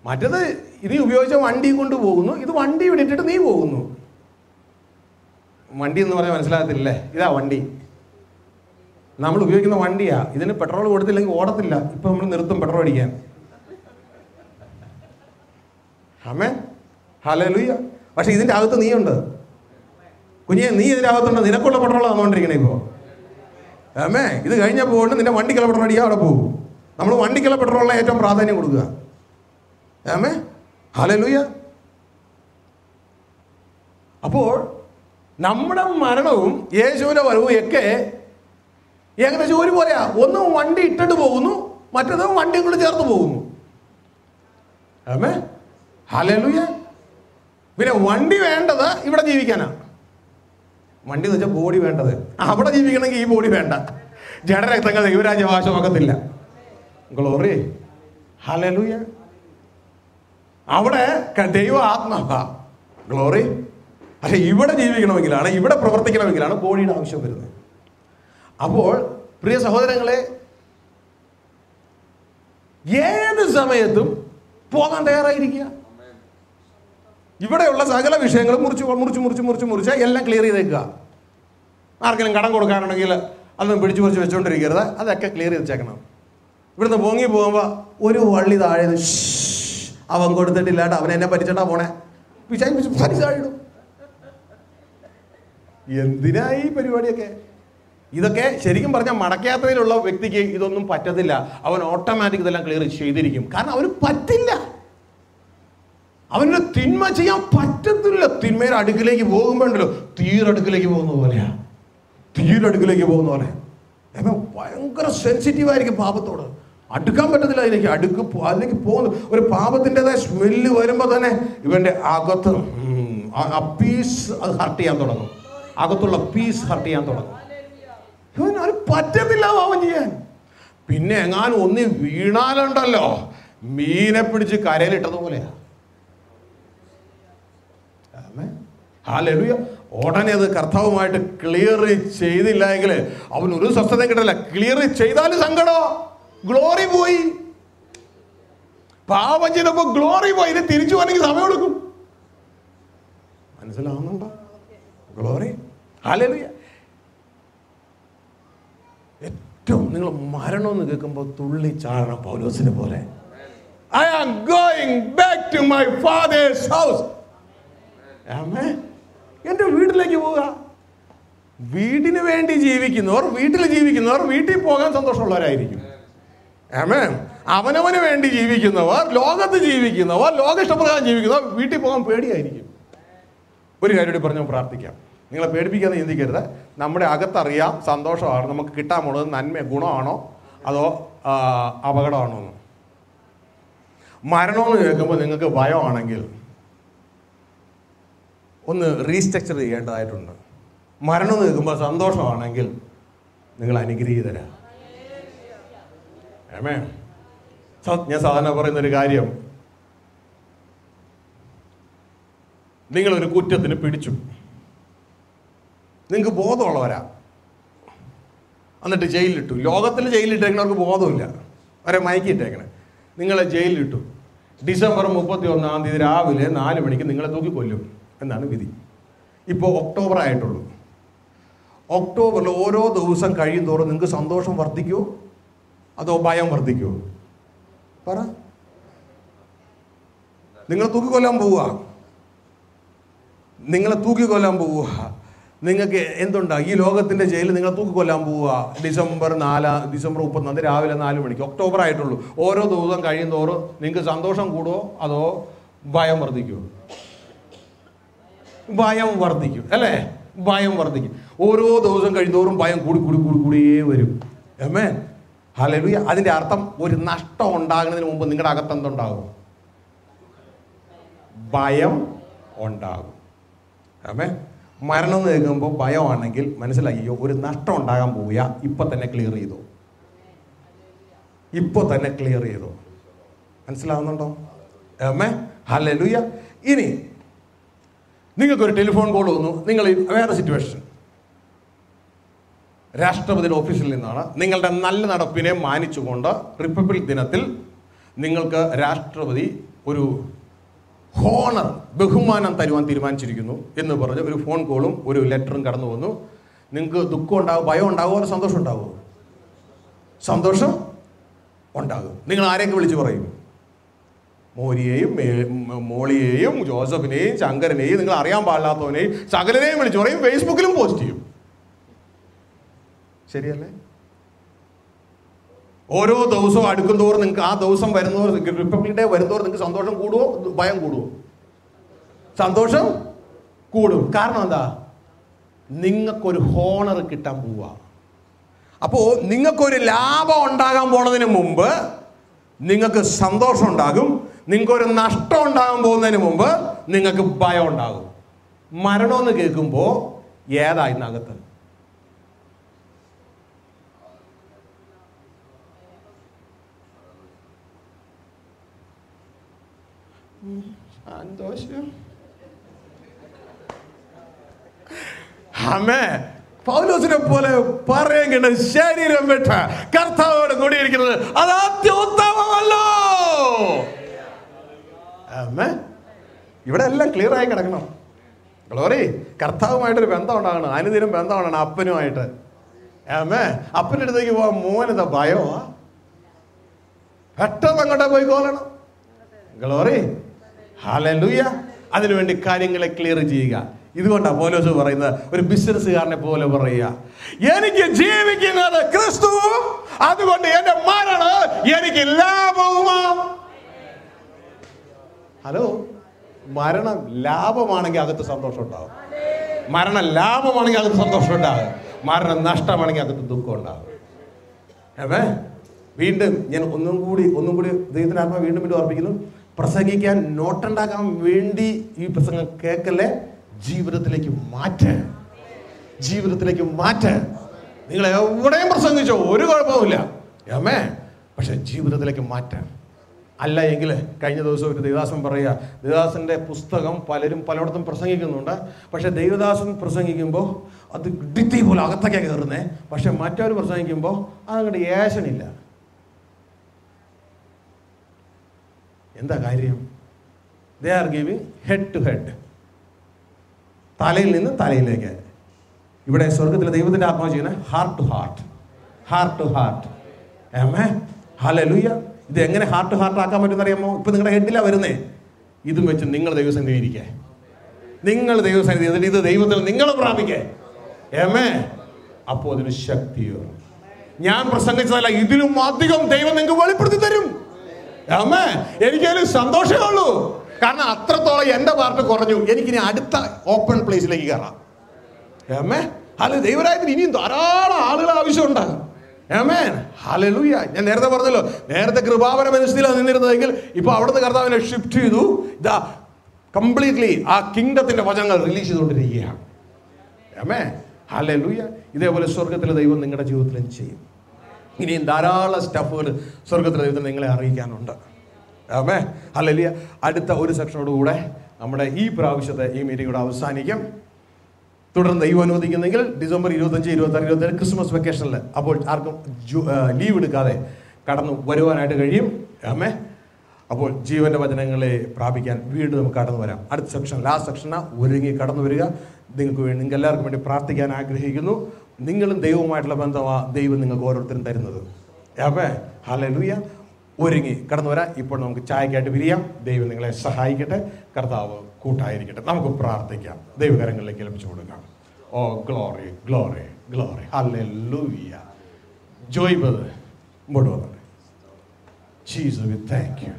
മറ്റത് ഇത് ഉപയോഗിച്ച വണ്ടി കൊണ്ട് പോകുന്നു, ഇത് വണ്ടി വിട്ടിട്ട് നീ പോകുന്നു. വണ്ടി എന്ന് പറഞ്ഞാൽ മനസ്സിലാകത്തില്ലേ? ഇതാ വണ്ടി, നമ്മൾ ഉപയോഗിക്കുന്ന വണ്ടിയാ. ഇതിന് പെട്രോൾ കൊടുത്തില്ലെങ്കിൽ ഓടത്തില്ല. ഇപ്പൊ നമ്മൾ നിർത്തും പെട്രോൾ അടിക്കാൻ. ആമേൻ. ഹല്ലേലൂയ. പക്ഷെ ഇതിന്റെ അകത്ത് നീ ഉണ്ട് കുഞ്ഞെ, നീ ഇതിന്റെ അകത്തുണ്ട്. നിനക്കുള്ള പെട്രോൾ തന്നുകൊണ്ടിരിക്കണേ ഇപ്പോ. ആമേ. ഇത് കഴിഞ്ഞപ്പോൾ കൊണ്ട് നിന്റെ വണ്ടിക്കുള്ള പെട്രോൾ അടിക്കുക, അവിടെ പോകും. നമ്മൾ വണ്ടിക്കുള്ള പെട്രോളിന് ഏറ്റവും പ്രാധാന്യം കൊടുക്കുക. ആമേ. ഹല്ലേലൂയ. അപ്പോൾ നമ്മുടെ മരണവും യേശുവിന്റെ വരവും ഒക്കെ ഏകദേശം ഒരുപോലെയാ. ഒന്നും വണ്ടി ഇട്ടിട്ട് പോകുന്നു, മറ്റേത് വണ്ടിയും കൂടി ചേർത്ത് പോകുന്നു. ആമേ. ഹല്ലേലൂയ. പിന്നെ വണ്ടി വേണ്ടത് ഇവിടെ ജീവിക്കാനാ. വണ്ടി എന്ന് വെച്ചാൽ ബോഡി വേണ്ടത് അവിടെ ജീവിക്കണമെങ്കിൽ ഈ ബോഡി വേണ്ട. ജഡരക്തങ്ങൾ ദൈവരാജ്യവാസമാക്കത്തില്ല. ഗ്ലോറി. ഹല്ലേലൂയ. അവിടെ ദൈവ ആത്മാവാ. ഗ്ലോറി. പക്ഷെ ഇവിടെ ജീവിക്കണമെങ്കിലാണ്, ഇവിടെ പ്രവർത്തിക്കണമെങ്കിലാണ് ബോഡിയുടെ ആവശ്യം വരുന്നത്. അപ്പോൾ പ്രിയ സഹോദരങ്ങളെ, ഏത് സമയത്തും പോകാൻ തയ്യാറായിരിക്കുക. ഇവിടെയുള്ള സകല വിഷയങ്ങളും മുറിച്ച് എല്ലാം ക്ലിയർ ചെയ്തേക്കുക. ആർക്കെങ്കിലും കടം കൊടുക്കാനുണ്ടെങ്കിൽ അതൊന്നും പിടിച്ചു പറിച്ച് വെച്ചുകൊണ്ടിരിക്കരുത്. അതൊക്കെ ക്ലിയർ ചെയ്ത് വെച്ചേക്കണം. ഇവിടുന്ന് പൊങ്ങി പോകുമ്പോൾ ഒരു വള്ളി താഴെ അവൻ കൊടുത്തിട്ടില്ലാട്ട് അവൻ എന്നെ പരിച്ചണ്ടാ പോണേ പരിചായിടും. എന്തിനാ ഈ പരിപാടിയൊക്കെ? ഇതൊക്കെ ശരിക്കും പറഞ്ഞാൽ മടക്കയാത്രയിലുള്ള വ്യക്തിക്ക് ഇതൊന്നും പറ്റത്തില്ല. അവൻ ഓട്ടോമാറ്റിക് ഇതെല്ലാം ക്ലിയർ ചെയ്തിരിക്കും. കാരണം അവന് പറ്റില്ല, അവന് തിന്മ ചെയ്യാൻ പറ്റത്തില്ല. തിന്മയുടെ അടുക്കിലേക്ക് പോകുമ്പോണ്ടല്ലോ തീരടുക്കിലേക്ക് പോകുന്ന പോലെയാ, തീരടുക്കിലേക്ക് പോകുന്ന പോലെ. ഭയങ്കര സെൻസിറ്റീവ് ആയിരിക്കും പാപത്തോട്. അടുക്കാൻ പറ്റത്തില്ല. അതിലേക്ക് പോകുന്നു. ഒരു പാപത്തിൻ്റെതായ സ്മെല്ല് വരുമ്പോൾ തന്നെ ഇവന്റെ അകത്ത് ആ പീസ് അത് ഹർട്ട് ചെയ്യാൻ തുടങ്ങും. അകത്തുള്ള പീസ് ഹർട്ട് ചെയ്യാൻ തുടങ്ങും. ഇവന് പറ്റത്തില്ല പാപം ചെയ്യാൻ. പിന്നെ എങ്ങാനും ഒന്ന് വീണാലുണ്ടല്ലോ മീനെ പിടിച്ച് കരയിലിട്ടതുപോലെയാ. ഹല്ലേലൂയ. ഉടനെ അത് കർത്താവുമായിട്ട് ക്ലിയർ ചെയ്തില്ല എങ്കിൽ അവൻ ഒരു സ്വസ്ഥതയും കിട്ടില്ല. ക്ലിയർ ചെയ്താലും സങ്കടോ, ഗ്ലോറി പോയി. പാപം ചെയ്തപ്പോ ഗ്ലോറി പോയി. ഇത് തിരിച്ചു പോകണമെങ്കിൽ സമയം എടുക്കും. മനസ്സിലാവുന്നുണ്ടോ? ഗ്ലോറി. ഹല്ലേലൂയ. ഏറ്റവും നിങ്ങൾ മരണമെന്ന് കേൾക്കുമ്പോൾ തുള്ളി ചാടണം പൗലോസിനെ പോലെ. I am going back to my father's house. എന്റെ വീട്ടിലേക്ക് പോവുക. വീടിന് വേണ്ടി ജീവിക്കുന്നവർ, വീട്ടിൽ ജീവിക്കുന്നവർ വീട്ടിൽ പോകാൻ സന്തോഷമുള്ളവരായിരിക്കും. അവനവന് വേണ്ടി ജീവിക്കുന്നവർ, ലോകത്ത് ജീവിക്കുന്നവർ, ലോക ഇഷ്ടപ്രകാരം ജീവിക്കുന്നവർ വീട്ടിൽ പോകാൻ പേടിയായിരിക്കും. ഒരു കാര്യം കൂടി പറഞ്ഞ് പ്രാർത്ഥിക്കാം. നിങ്ങളെ പേടിപ്പിക്കാതെ ചിന്തിക്കരുത്. നമ്മുടെ അകത്തറിയാം സന്തോഷമാണ് നമുക്ക് കിട്ടാൻ പോണത്. നന്മ ഗുണമാണോ അതോ അപകടമാണോ എന്ന്. മരണമെന്ന് കേൾക്കുമ്പോൾ നിങ്ങൾക്ക് ഭയമാണെങ്കിൽ ഒന്ന് റീസ്ട്രക്ചർ ചെയ്യേണ്ടതായിട്ടുണ്ട്. മരണം എന്ന് കേൾക്കുമ്പോൾ സന്തോഷമാണെങ്കിൽ നിങ്ങൾ അനുഗ്രഹീതരാ. ഞാൻ സാധാരണ പറയുന്നൊരു കാര്യം, നിങ്ങളൊരു കുറ്റത്തിന് പിടിച്ചു, നിങ്ങൾക്ക് ബോധമുള്ളവരാ, എന്നിട്ട് ജയിലിലിട്ടു. ലോകത്തിൽ ജയിലിലിട്ടേക്കണവർക്ക് ബോധമില്ല, അവരെ മയക്കിയിട്ടേക്കണേ. നിങ്ങളെ ജയിലിലിട്ടു. ഡിസംബർ 31 രാവിലെ 4 മണിക്ക് നിങ്ങളെ തൂക്കിക്കൊല്ലും എന്നാണ് വിധി. ഇപ്പോൾ ഒക്ടോബർ ആയിട്ടുള്ളൂ. ഒക്ടോബറിൽ ഓരോ ദിവസം കഴിയും തോറും നിങ്ങൾക്ക് സന്തോഷം വർദ്ധിക്കുമോ അതോ ഭയം വർദ്ധിക്കുമോ? പറ. നിങ്ങളെ തൂക്കിക്കൊല്ലാൻ പോവുക, നിങ്ങളെ തൂക്കിക്കൊല്ലാൻ പോവുക. നിങ്ങൾക്ക് എന്തുണ്ടാ? ഈ ലോകത്തിന്റെ ജയിലിൽ നിങ്ങളെ തൂക്കിക്കൊല്ലാൻ പോവുക. ഡിസംബർ 31 രാവിലെ 4 മണിക്ക്. ഒക്ടോബർ ആയിട്ടുള്ളൂ. ഓരോ ദിവസം കഴിയും തോറും നിങ്ങൾക്ക് സന്തോഷം കൂടുമോ അതോ ഭയം വർദ്ധിക്കുമോ? ഭയം വർദ്ധിക്കും അല്ലേ? ഭയം വർദ്ധിക്കും. ഓരോ ദിവസം കഴിയുന്നോറും ഭയം കൂടിയേ വരും. ആമേൻ. ഹല്ലേലൂയ. അതിന്റെ അർത്ഥം ഒരു നഷ്ടം ഉണ്ടാകുന്നതിന് മുമ്പ് നിങ്ങളുടെ അകത്ത് എന്തുണ്ടാകും? ഭയം ഉണ്ടാകും. ആമേൻ. മരണം എന്ന് കേൾക്കുമ്പോൾ ഭയമാണെങ്കിൽ മനസ്സിലാക്കിയോ, ഒരു നഷ്ടം ഉണ്ടാകാൻ പോവുക. ഇപ്പൊ തന്നെ ക്ലിയർ ചെയ്തോ, ഇപ്പൊ തന്നെ ക്ലിയർ ചെയ്തോ. മനസ്സിലാവുന്നുണ്ടോ? ആമേൻ. ഹല്ലേലൂയ. ഇനി നിങ്ങൾക്കൊരു ടെലിഫോൺ കോൾ വന്നു. നിങ്ങൾ വേറെ സിറ്റുവേഷൻ, രാഷ്ട്രപതിയുടെ ഓഫീസിൽ നിന്നാണ്. നിങ്ങളുടെ നല്ല നടപ്പിനെ മാനിച്ചുകൊണ്ട് റിപ്പബ്ലിക് ദിനത്തിൽ നിങ്ങൾക്ക് രാഷ്ട്രപതി ഒരു ഹോണർ, ബഹുമാനം തരുവാൻ തീരുമാനിച്ചിരിക്കുന്നു എന്ന് പറഞ്ഞ് ഒരു ഫോൺ കോളും ഒരു ലെറ്ററും കടന്നു വന്നു. നിങ്ങൾക്ക് ദുഃഖം ഉണ്ടാവും, ഭയം ഉണ്ടാവുമോ അതോ സന്തോഷം ഉണ്ടാവുമോ? സന്തോഷം ഉണ്ടാകും. നിങ്ങൾ ആരെയൊക്കെ വിളിച്ച് പറയും? മോരിയെയും മോളിയെയും ജോസഫിനെയും ശങ്കരനെയും നിങ്ങൾ അറിയാൻ പാടില്ലാത്തവനെയും സകലനെയും വിളിച്ചു പറയും. ഫേസ്ബുക്കിലും പോസ്റ്റ് ചെയ്യും. ശരിയല്ലേ? ഓരോ ദിവസവും അടുക്കും തോറും നിങ്ങൾക്ക് ആ ദിവസം വരുന്നവർ, റിപ്പബ്ലിക് ഡേ വരുന്നവർ നിങ്ങൾക്ക് സന്തോഷം കൂടുവോ ഭയം കൂടുവോ? സന്തോഷം കൂടും. കാരണം എന്താ? നിങ്ങൾക്കൊരു ഹോണർ കിട്ടാൻ പോവുക. അപ്പോൾ നിങ്ങൾക്കൊരു ലാഭം ഉണ്ടാകാൻ പോണതിന് മുമ്പ് നിങ്ങൾക്ക് സന്തോഷം ഉണ്ടാകും. നിങ്ങൾക്കൊരു നഷ്ടം ഉണ്ടാകാൻ പോകുന്നതിന് മുമ്പ് നിങ്ങൾക്ക് ഭയം ഉണ്ടാകും. മരണമെന്ന് കേൾക്കുമ്പോൾ ഏതായി നകത്ത്? സന്തോഷം. ആമേൻ. പൗലോസിനെ പോലെ പറയേണ്ട ശരീരം വിട്ട കർത്താവോട് കൂടിയിരിക്കുന്നത് അത് അത്യുത്തമമല്ലോ. ആമേൻ. ഇവിടെ എല്ലാം ക്ലിയർ ആയി കിടക്കണം. ഗ്ലോറി. കർത്താവുമായിട്ടൊരു ബന്ധം ഉണ്ടാകണം, അനുദിനം ബന്ധം ഉണ്ടാകണം അപ്പനുമായിട്ട്. അപ്പൻ്റെ അടുത്തേക്ക് പോവാൻ മോനെന്താ ഭയമാ? പെട്ടെന്ന് അങ്ങോട്ടേ പോയി കോലണം. ഗ്ലോറി. ഹല്ലേലൂയ. അതിനുവേണ്ടി കാര്യങ്ങളെ ക്ലിയർ ചെയ്യുക. ഇതുകൊണ്ടാണ് പൗലോസ് പറയുന്നത്, ഒരു ബിസിനസ്സുകാരനെ പോലെ പറയുക, എനിക്ക് ജീവിക്കുന്നത് ക്രിസ്തു, അതുകൊണ്ട് എന്റെ മരണം എനിക്ക് ലാഭവുമാണ്. ഹലോ, മരണം ലാഭമാണെങ്കിൽ അകത്ത് സന്തോഷം ഉണ്ടാകും. മരണം ലാഭമാണെങ്കിൽ അകത്ത് സന്തോഷം ഉണ്ടാകും. മരണം നഷ്ടമാണെങ്കിൽ അകത്ത് ദുഃഖം ഉണ്ടാകും. വീണ്ടും ഞാൻ ഒന്നും കൂടി ദൈവത്തിന്റെ ആത്മാ വീണ്ടും ഓർപ്പിക്കുന്നു, പ്രസംഗിക്കാൻ നോട്ടുണ്ടാക്കാൻ വേണ്ടി ഈ പ്രസംഗം കേൾക്കല്ലേ, ജീവിതത്തിലേക്ക് മാറ്റ്. ജീവിതത്തിലേക്ക് മാറ്റ്. നിങ്ങൾ എവിടെയും പ്രസംഗിച്ചോ, ഒരു കുഴപ്പമില്ല. പക്ഷെ ജീവിതത്തിലേക്ക് മാറ്റാൻ അല്ല എങ്കിൽ, കഴിഞ്ഞ ദിവസം ഒരു ദേവദാസൻ പറയുക, ദേവദാസന്റെ പുസ്തകം പലരും പലയിടത്തും പ്രസംഗിക്കുന്നുണ്ട്, പക്ഷെ ദേവദാസൻ പ്രസംഗിക്കുമ്പോൾ അത് ഇടിത്തി പോലെ അകത്തൊക്കെ കയറുന്നേ, പക്ഷെ മറ്റവർ പ്രസംഗിക്കുമ്പോൾ അതങ്ങോട്ട് ഏശനില്ല. എന്താ കാര്യം? They are giving head to head, തലയിൽ നിന്ന് തലയിലേക്ക്. ഇവിടെ സ്വർഗത്തിലെ ദൈവത്തിന്റെ ആത്മാവ് ചെയ്യുന്ന heart to heart, heart to heart. Hallelujah. ഇത് എങ്ങനെ ഹാർട്ട് ടു ഹാർട്ട് ആക്കാൻ പറ്റുമെന്ന് അറിയാമോ? ഇപ്പൊ നിങ്ങളുടെ ഹെഡിലാണ് വരുന്നേ. ഇതും വെച്ച് നിങ്ങൾ ദൈവസന്നിധി ഇരിക്കേ, നിങ്ങൾ ദൈവസന്നിധി എന്നിട്ട് ഇത് ദൈവത്തിൽ നിങ്ങൾ പ്രാപിക്കേ. അപ്പോൾ അതിന് ശക്തിയോ. ഞാൻ പ്രസംഗിച്ചതല്ല, ഇതിലും അധികം ദൈവം നിങ്ങൾക്ക് വെളിപ്പെടുത്തി തരും. എനിക്കതിൽ സന്തോഷമേ ഉള്ളൂ. കാരണം അത്രത്തോളം എന്റെ പാർട്ട് കുറഞ്ഞു. എനിക്കിനി അടുത്ത ഓപ്പൺ പ്ലേസിലേക്ക് കയറാം. അല്ല, ദൈവരായത്തിന് ഇനിയും ധാരാളം ആളുകൾ ആവശ്യമുണ്ടാകും. ഹല്ലേലൂയ. ഞാൻ നേരത്തെ പറഞ്ഞല്ലോ, നേരത്തെ കൃപാവന മനസ്സിലാണ് നിന്നിരുന്നതെങ്കിൽ ഇപ്പൊ അവിടുന്ന് കർത്താവിനെ ഷിഫ്റ്റ് ചെയ്തു. ഇതാ കംപ്ലീറ്റ്ലി ആ കിങ്ഡത്തിന്റെ വചനങ്ങൾ റിലീസ് ചെയ്തുകൊണ്ടിരിക്കുകയാണ്. ഹല്ലേലൂയ. ഇതേപോലെ സ്വർഗത്തിലെ ദൈവം നിങ്ങളുടെ ജീവിതത്തിലും ചെയ്യും. ഇനിയും ധാരാളം സ്റ്റഫുകൾ സ്വർഗത്തിലെ ദൈവത്തിന് നിങ്ങളെ അറിയിക്കാനുണ്ട്. ഹല്ലേലൂയ. അടുത്ത ഒരു സെക്ഷനോടുകൂടെ നമ്മുടെ ഈ പ്രാവശ്യത്തെ ഈ മീറ്റിംഗ് കൂടെ അവസാനിക്കും. തുടർന്ന് ദൈവം അനുവദിക്കുന്നെങ്കിൽ ഡിസംബർ 25, 26, 27 ക്രിസ്മസ് വെക്കേഷനിൽ, അപ്പോൾ ആർക്കും ലീവ് എടുക്കാതെ കടന്നു വരുവാനായിട്ട് കഴിയും. അപ്പോൾ ജീവന്റെ വചനങ്ങളെ പ്രാപിക്കാൻ വീണ്ടും നമുക്ക് കടന്നു വരാം. അടുത്ത സെക്ഷൻ, ലാസ്റ്റ് സെക്ഷനാ, ഒരുങ്ങി കടന്നു വരിക. നിങ്ങൾക്ക് എല്ലാവർക്കും വേണ്ടി പ്രാർത്ഥിക്കാൻ ആഗ്രഹിക്കുന്നു. നിങ്ങളും ദൈവവുമായിട്ടുള്ള ബന്ധമാണ് ദൈവം നിങ്ങൾക്ക് ഓരോരുത്തരും തരുന്നത്. ഹല്ലേലൂയ. ഒരുങ്ങി കടന്നു വരാം. ഇപ്പോൾ നമുക്ക് ചായക്കായിട്ട് പിരിയാം. ദൈവം നിങ്ങളെ സഹായിക്കട്ടെ. കർത്താവ് കൂട്ടായിരിക്കട്ടെ. നമുക്ക് പ്രാർത്ഥിക്കാം. ദൈവകരങ്ങളിലേക്ക് ഏൽപ്പിച്ചു കൊടുക്കാം. Oh glory, glory, glory. Hallelujah. Joy brother ഇങ്ങോട്ട് വന്നേ. Jesus, we thank you.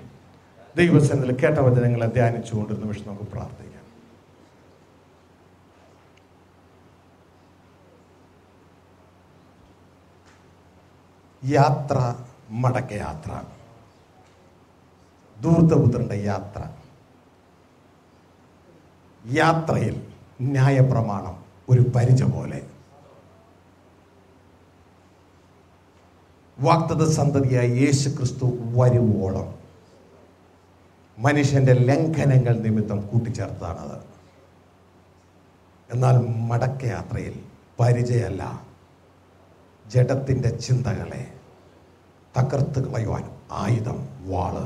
ദൈവസന്നിധിയിൽ കേട്ട വചനങ്ങളെ ധ്യാനിച്ചുകൊണ്ട് നിമിഷം നമുക്ക് പ്രാർത്ഥിക്കാം. യാത്ര, മടക്കയാത്ര, ധൂർത്തപുത്രന്റെ യാത്ര. യാത്രയിൽ ന്യായപ്രമാണം ഒരു പരിച പോലെ. വാഗ്ദത്ത സന്തതിയായ യേശു ക്രിസ്തു വരുവോളം മനുഷ്യന്റെ ലംഘനങ്ങൾ നിമിത്തം കൂട്ടിച്ചേർത്തതാണത്. എന്നാൽ മടക്കയാത്രയിൽ പരിചയമല്ല, ജഡത്തിൻ്റെ ചിന്തകളെ തകർത്ത് കളയുവാൻ ആയുധം, വാള്.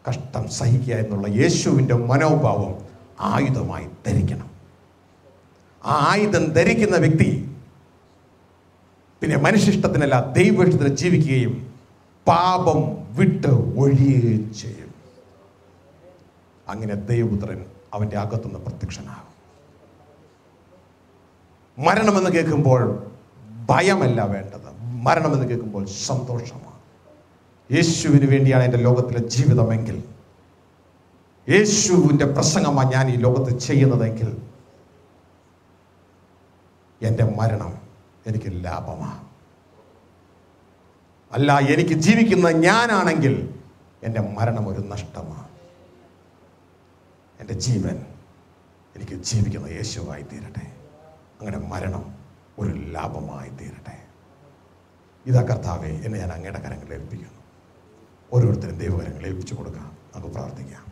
കഷ്ടം സഹിക്കുക എന്നുള്ള യേശുവിൻ്റെ മനോഭാവം ആയുധമായി ധരിക്കണം. ആ ആയുധം ധരിക്കുന്ന വ്യക്തി പിന്നെ മനുഷ്യഷ്ടത്തിനല്ല ദൈവഷ്ടത്തിന് ജീവിക്കുകയും പാപം വിട്ട് ഒഴിയുകയും ചെയ്യും. അങ്ങനെ ദൈവപുത്രൻ അവൻ്റെ അകത്തുനിന്ന് പ്രത്യക്ഷനാകും. മരണമെന്ന് കേൾക്കുമ്പോൾ ഭയമല്ല വേണ്ടത്, മരണമെന്ന് കേൾക്കുമ്പോൾ സന്തോഷമാണ്. യേശുവിന് വേണ്ടിയാണ് എൻ്റെ ലോകത്തിലെ ജീവിതമെങ്കിൽ, യേശുവിൻ്റെ പ്രസംഗമാണ് ഞാൻ ഈ ലോകത്ത് ചെയ്യുന്നതെങ്കിൽ, എൻ്റെ മരണം എനിക്ക് ലാഭമാണ്. അല്ല, എനിക്ക് ജീവിക്കുന്ന ഞാനാണെങ്കിൽ എൻ്റെ മരണം ഒരു നഷ്ടമാണ്. എൻ്റെ ജീവൻ എനിക്ക് ജീവിക്കുന്ന യേശുവായി തീരട്ടെ. അങ്ങനെ മരണം ഒരു ലാഭമായി തീരട്ടെ. ഇതാ കർത്താവേ, എന്നെ ഞാൻ അങ്ങയുടെ കരങ്ങളിൽ ഏൽപ്പിക്കുന്നു. ഓരോരുത്തരും ദൈവകരങ്ങളിൽ ഏൽപ്പിച്ചു കൊടുക്കാം. നമുക്ക് പ്രാർത്ഥിക്കാം.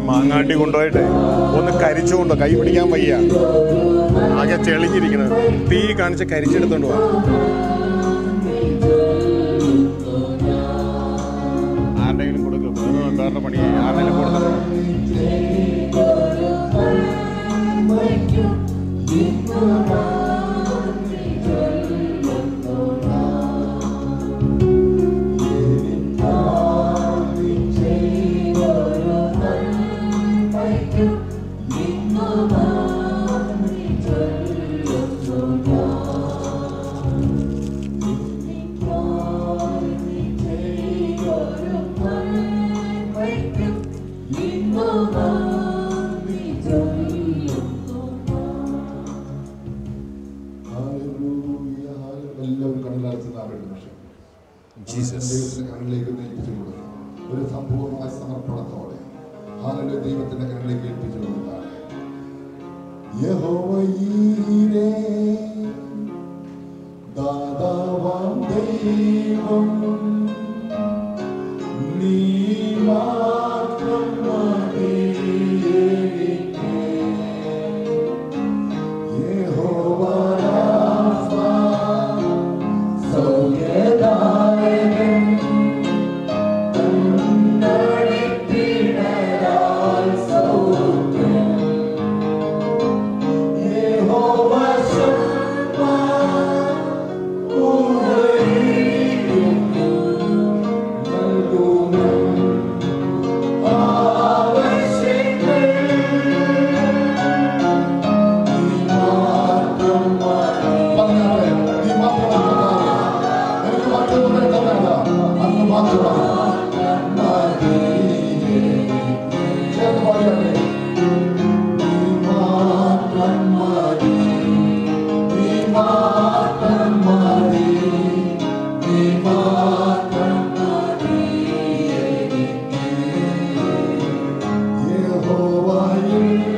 മാങ്ങാണ്ടി കൊണ്ടുപോയിട്ട് ഒന്ന് കരിച്ചുകൊണ്ടോ, കൈ പിടിക്കാൻ വയ്യ, ആകെ ചെളിഞ്ഞിരിക്കുന്നത്, തീ കാണിച്ച് കരിച്ചെടുത്തോണ്ട് പോവാ. ആരുടെങ്കിലും കൊടുക്കും, വേറെ പണി ആരുടെങ്കിലും കൊടുത്തോ. ഒരു സമ്പൂർണ്ണമായ സമർപ്പണത്തോടെ ദൈവത്തിന്റെ കരങ്ങളിലേക്ക് ഏൽപ്പിച്ചു. യഹോവയീരേ ദാതാവാം ദൈവം നീ മാത്രം മതി എനിക്ക്. യഹോവ രാഫ സൗഖ്യദായകൻ കണ്ണടിപ്പിണരാൽ സൗഖ്യം. യഹോവ ശമ്മ ഉറയിലും നൽകുമെൻ ആവശ്യങ്ങൾ. നീ മാത്രം മതി. പറഞ്ഞാലേ നീ മാത്രം എനിക്ക് മറ്റൊന്നും വേണ്ടതല്ല, അങ്ങ് മാത്രം മതി. ചേർന്ന് പറയാനേ നീ മാത്രം മതി, നീ മാത്രം മതി, നീ മാത്രം മതി എനിക്ക്. യഹോവയിലും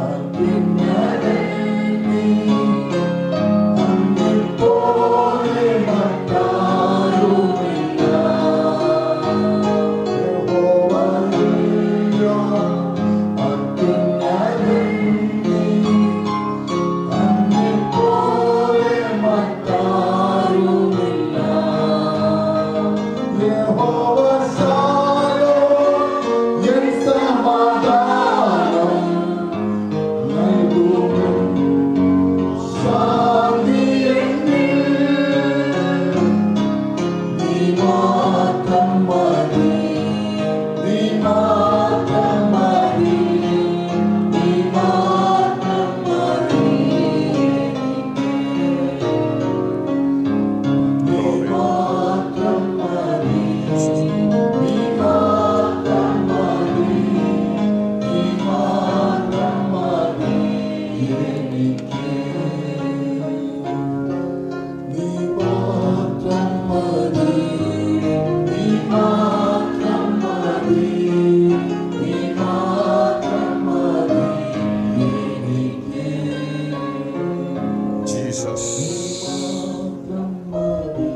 അത്യുന്നതൻ നീ, അങ്ങെപ്പോലെ മറ്റാരുമില്ല. യഹോവയിലും അത്യുന്നതൻ നീ, അങ്ങെപ്പോലെ മറ്റാരുമില്ല. യഹോവ ശാലോം എൻ സമാധാനം നൽകുമെൻ ശാന്തി എന്നിൽ. നീ മാത്രം മതി, നീ മാത്രം മതി, നീ മാത്രം മതി. നീ മാത്രം മതി, നീ മാത്രം മതി, നീ മാത്രം മതി എനിക്ക്. നീ മാത്രം മതി, നീ മാത്രം മതി, നീ മാത്രം മതി എനിക്ക്. Jesus. മാത്രം മതി,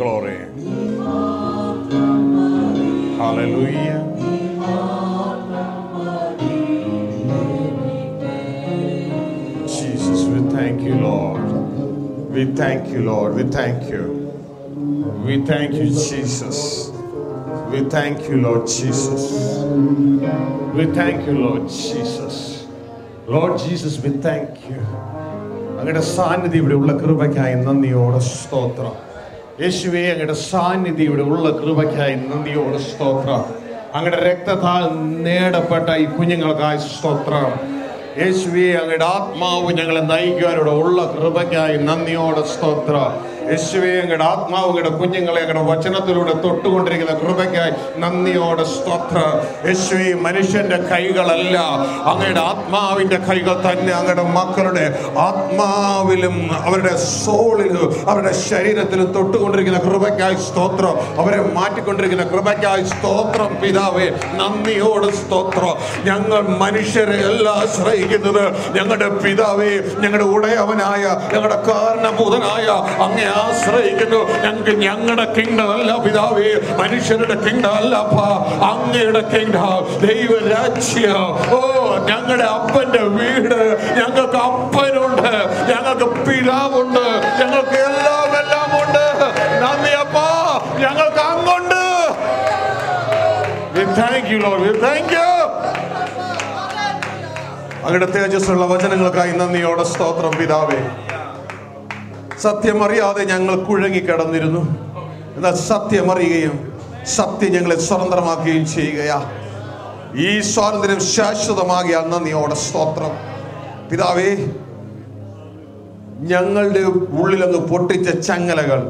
Glory. നീ മാത്രം മതി, Hallelujah. നീ മാത്രം മതി എനിക്ക്. Jesus, we thank you, Lord. We thank you, Lord. We thank you. We thank you, Jesus. We thank you, Lord Jesus. We thank you, Lord Jesus. Lord Jesus, we thank you. അങ്ങയുടെ സാന്നിധ്യം ഇവിടെ ഉള്ള കൃപയ്ക്കായി നന്ദിയോടെ സ്തോത്രം. യേശുവേ, അങ്ങയുടെ സാന്നിധ്യം ഇവിടെ ഉള്ള കൃപയ്ക്കായി നന്ദിയോടെ സ്തോത്രം. അങ്ങയുടെ രക്തത്താൽ നേടപ്പെട്ട ഈ കുഞ്ഞുങ്ങൾക്കായി സ്തോത്രം. യേശുവേ, അങ്ങയുടെ ആത്മാവ് ഞങ്ങളെ നയിക്കുവാനുള്ള ഉള്ള കൃപയ്ക്കായി നന്ദിയോടെ സ്തോത്രം. യേശുവേ, അങ്ങയുടെ ആത്മാവ് അങ്ങയുടെ കുഞ്ഞുങ്ങളെ അങ്ങയുടെ വചനത്തിലൂടെ തൊട്ടുകൊണ്ടിരിക്കുന്ന കൃപയ്ക്കായി നന്ദിയോടെ സ്തോത്രം. യേശുവേ, മനുഷ്യന്റെ കൈകളല്ല, അങ്ങയുടെ ആത്മാവിന്റെ കൈകൾ തന്നെ അങ്ങയുടെ മക്കളുടെ ആത്മാവിലും അവരുടെ സോളിലും അവരുടെ ശരീരത്തിലും തൊട്ടുകൊണ്ടിരിക്കുന്ന കൃപയ്ക്കായി സ്തോത്രം. അവരെ മാറ്റിക്കൊണ്ടിരിക്കുന്ന കൃപയ്ക്കായി സ്തോത്രം. പിതാവേ, നന്ദിയോട് സ്തോത്രം. ഞങ്ങൾ മനുഷ്യരെ എല്ലാം ആശ്രയിക്കുന്നത് ഞങ്ങളുടെ പിതാവേ, ഞങ്ങളുടെ ഉടയവനായ ഞങ്ങളുടെ കാരണഭൂതനായ അങ്ങേ ആശ്രയിക്കുന്നു. ഞങ്ങൾക്ക് ഞങ്ങളുടെ കിങ്ഡം അല്ല പിതാവേ, മനുഷ്യരുടെ കിങ്ഡം അല്ല, അങ്ങയുടെ കിങ്ഡം, ദൈവരാജ്യം. ഓ, ഞങ്ങളുടെ അപ്പന്റെ വീട്, ഞങ്ങൾക്ക് അപ്പനുണ്ട്, ഞങ്ങൾക്ക് പിതാവുണ്ട്, ഞങ്ങൾക്ക് എല്ലാം ഉണ്ട്. നന്ദി അപ്പാ, ഞങ്ങൾക്ക് അങ്ങുണ്ട്. We thank you, Lord. We thank you. അങ്ങയുടെ തേജസ്സുള്ള വചനങ്ങൾക്കായി നന്ദിയോടെ സ്തോത്രം പിതാവേ. സത്യമറിയാതെ ഞങ്ങൾ കുഴങ്ങിക്കിടന്നിരുന്നു, എന്നാൽ സത്യമറിയുകയും സത്യം ഞങ്ങളെ സ്വതന്ത്രമാക്കുകയും ചെയ്യുകയാ. ഈ സ്വാതന്ത്ര്യം ശാശ്വതമാകിയ നന്ദിയോടെ സ്തോത്രം പിതാവേ. ഞങ്ങളുടെ ഉള്ളിലങ്ങ് പൊട്ടിച്ച ചങ്ങലകൾ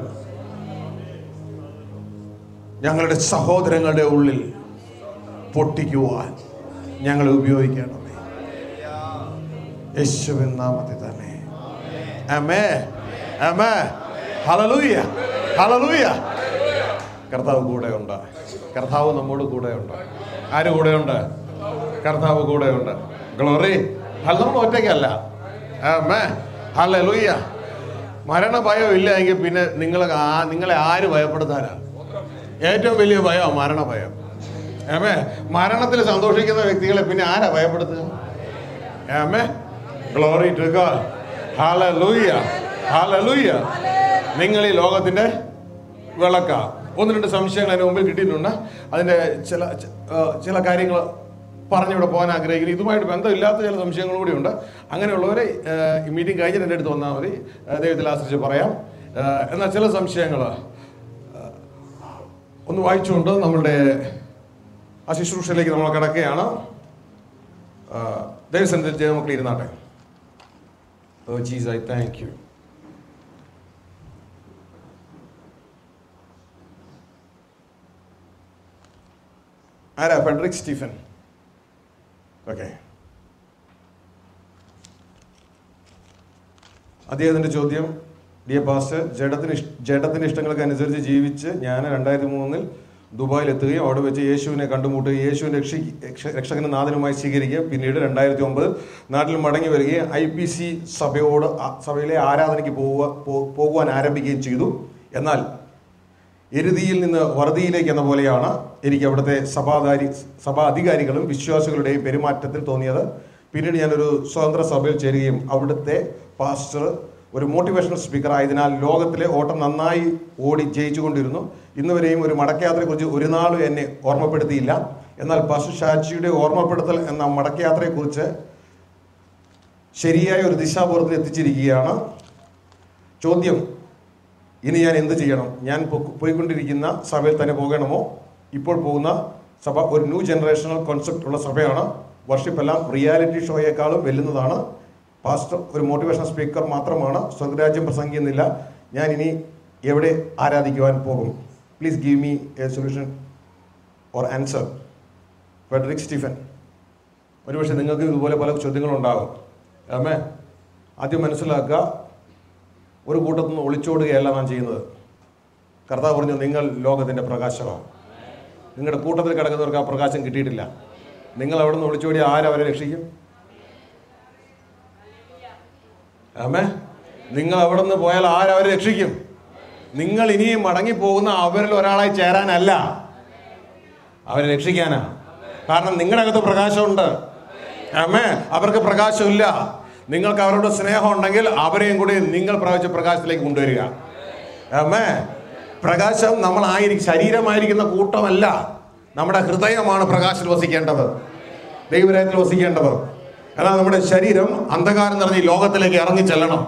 ഞങ്ങളുടെ സഹോദരങ്ങളുടെ ഉള്ളിൽ പൊട്ടിക്കുവാൻ ഞങ്ങളെ ഉപയോഗിക്കണമേ, യേശുവിൻ നാമത്തിൽ തന്നെ. ആമേൻ, ആമേൻ, ഹല്ലേലൂയ, ഹല്ലേലൂയ. കർത്താവ് കൂടെയുണ്ട്, കർത്താവ് നമ്മോട് കൂടെയുണ്ട്. ആര് കൂടെയുണ്ട്? കർത്താവ് കൂടെയുണ്ട്. ഗ്ലോറി, നമ്മൾ ഒറ്റയ്ക്കല്ല. ഹല്ലേലൂയ. മരണഭയം ഇല്ല എങ്കിൽ പിന്നെ നിങ്ങളെ ആര് ഭയപ്പെടുത്താനാ? ഏറ്റവും വലിയ ഭയം മരണഭയം. മരണത്തിൽ സന്തോഷിക്കുന്ന വ്യക്തികളെ പിന്നെ ആരാ ഭയപ്പെടുത്തുക? Glory to God. ഹല്ലേലൂയ, ഹല്ലേലൂയ. നിങ്ങൾ ഈ ലോകത്തിന്റെ വിളക്ക. ഒന്ന് രണ്ട് സംശയങ്ങൾ അതിന് മുമ്പിൽ കിട്ടിയിട്ടുണ്ട്. അതിന്റെ ചില കാര്യങ്ങൾ പറഞ്ഞിവിടെ പോകാൻ ആഗ്രഹിക്കുന്നു. ഇതുമായിട്ട് ബന്ധമില്ലാത്ത ചില സംശയങ്ങൾ കൂടിയുണ്ട്. അങ്ങനെയുള്ളവരെ ഈ മീറ്റിംഗ് കഴിഞ്ഞിട്ട് എൻ്റെ അടുത്ത് വന്നാൽ മതി, ദൈവത്തിൽ ആശ്രയിച്ച് പറയാം. എന്നാൽ ചില സംശയങ്ങൾ ഒന്ന് വായിച്ചുകൊണ്ട് നമ്മളുടെ ആ ശുശ്രൂഷയിലേക്ക് നമ്മൾ കിടക്കുകയാണ്. ദൈവസന്നിധിയിൽ നമുക്ക് ഇരുന്നാട്ടെ. Oh Jesus, I thank you. ആരാ? Federico Stephen. ഓക്കെ. അദ്ദേഹത്തിൻ്റെ ചോദ്യം: ഡിയർ പാസ്റ്റർ, ജഡത്തിൻ്റെ ഇഷ്ടങ്ങൾക്ക് അനുസരിച്ച് ജീവിച്ച് ഞാൻ 2003 ദുബായിൽ എത്തുകയും അവിടെ വെച്ച് യേശുവിനെ കണ്ടുമുട്ടുകയും യേശുവിൻ്റെ രക്ഷകനും നാഥനുമായി സ്വീകരിക്കുകയും പിന്നീട് 2009 നാട്ടിൽ മടങ്ങി വരികയും IPC സഭയിലെ ആരാധനയ്ക്ക് പോകുവാൻ ആരംഭിക്കുകയും ചെയ്തു. എന്നാൽ എരുതിയിൽ നിന്ന് വറുതിയിലേക്ക് എന്ന പോലെയാണ് എനിക്ക് അവിടുത്തെ സഭാ അധികാരികളും വിശ്വാസികളുടെയും പെരുമാറ്റത്തിൽ തോന്നിയത്. പിന്നീട് ഞാനൊരു സ്വതന്ത്ര സഭയിൽ ചേരുകയും അവിടുത്തെ പാസ്റ്റർ ഒരു മോട്ടിവേഷണൽ സ്പീക്കർ ആയതിനാൽ ലോകത്തിലെ ഓട്ടം നന്നായി ഓടി ജയിച്ചുകൊണ്ടിരുന്നു. ഇന്നുവരെയും ഒരു മടക്കയാത്രയെക്കുറിച്ച് ഒരു നാളും എന്നെ ഓർമ്മപ്പെടുത്തിയില്ല. എന്നാൽ പാസ്റ്റർ ഷാജിയുടെ ഓർമ്മപ്പെടുത്തൽ എന്ന മടക്കയാത്രയെക്കുറിച്ച് ശരിയായ ഒരു ദിശാബോധത്തിൽ എത്തിച്ചിരിക്കുകയാണ്. ചോദ്യം: ഇനി ഞാൻ എന്ത് ചെയ്യണം? ഞാൻ പോയിക്കൊണ്ടിരിക്കുന്ന സഭയിൽ തന്നെ പോകണമോ? ഇപ്പോൾ പോകുന്ന സഭ ഒരു ന്യൂ ജനറേഷണൽ കോൺസെപ്റ്റ് ഉള്ള സഭയാണ്. വർഷിപ്പ് എല്ലാം റിയാലിറ്റി ഷോയേക്കാളും വെല്ലുന്നതാണ്. പാസ്റ്റർ ഒരു മോട്ടിവേഷണൽ സ്പീക്കർ മാത്രമാണ്. സ്വർഗരാജ്യം പ്രസംഗിക്കുന്നില്ല. ഞാൻ ഇനി എവിടെ ആരാധിക്കുവാൻ പോകും? Please give me A solution or answer. Federico Stephen. ഒരുപക്ഷെ നിങ്ങൾക്ക് ഇതുപോലെ പല ചോദ്യങ്ങളുണ്ടാകും. ആദ്യം മനസ്സിലാക്കുക, ഒരു കൂട്ടത്തിൽ നിന്ന് ഒളിച്ചോടുകയല്ല നാം ചെയ്യുന്നത്. കർത്താവ് പറഞ്ഞു, നിങ്ങൾ ലോകത്തിൻ്റെ പ്രകാശമാണ്. നിങ്ങളുടെ കൂട്ടത്തിൽ കിടക്കുന്നവർക്ക് ആ പ്രകാശം കിട്ടിയിട്ടില്ല. നിങ്ങൾ അവിടെ നിന്ന് ഒളിച്ചോടി ആരവരെ രക്ഷിക്കും? നിങ്ങൾ അവിടെ നിന്ന് പോയാൽ ആരവരെ രക്ഷിക്കും? നിങ്ങൾ ഇനിയും മടങ്ങിപ്പോകുന്ന അവരിൽ ഒരാളായി ചേരാനല്ല, അവരെ രക്ഷിക്കാനാ. കാരണം നിങ്ങളുടെ അകത്ത് പ്രകാശമുണ്ട്. അവർക്ക് പ്രകാശമില്ല. നിങ്ങൾക്ക് അവരോട് സ്നേഹം ഉണ്ടെങ്കിൽ അവരെയും കൂടി നിങ്ങൾ പ്രാപിച്ച പ്രകാശത്തിലേക്ക് കൊണ്ടുവരിക. പ്രകാശം ശരീരമായിരിക്കുന്ന കൂട്ടമല്ല, നമ്മുടെ ഹൃദയമാണ് പ്രകാശത്തിൽ വസിക്കേണ്ടത്, ദൈവരാജ്യത്തിൽ വസിക്കേണ്ടത്. എന്നാൽ നമ്മുടെ ശരീരം അന്ധകാരം നിറഞ്ഞ ഈ ലോകത്തിലേക്ക് ഇറങ്ങി ചെല്ലണം.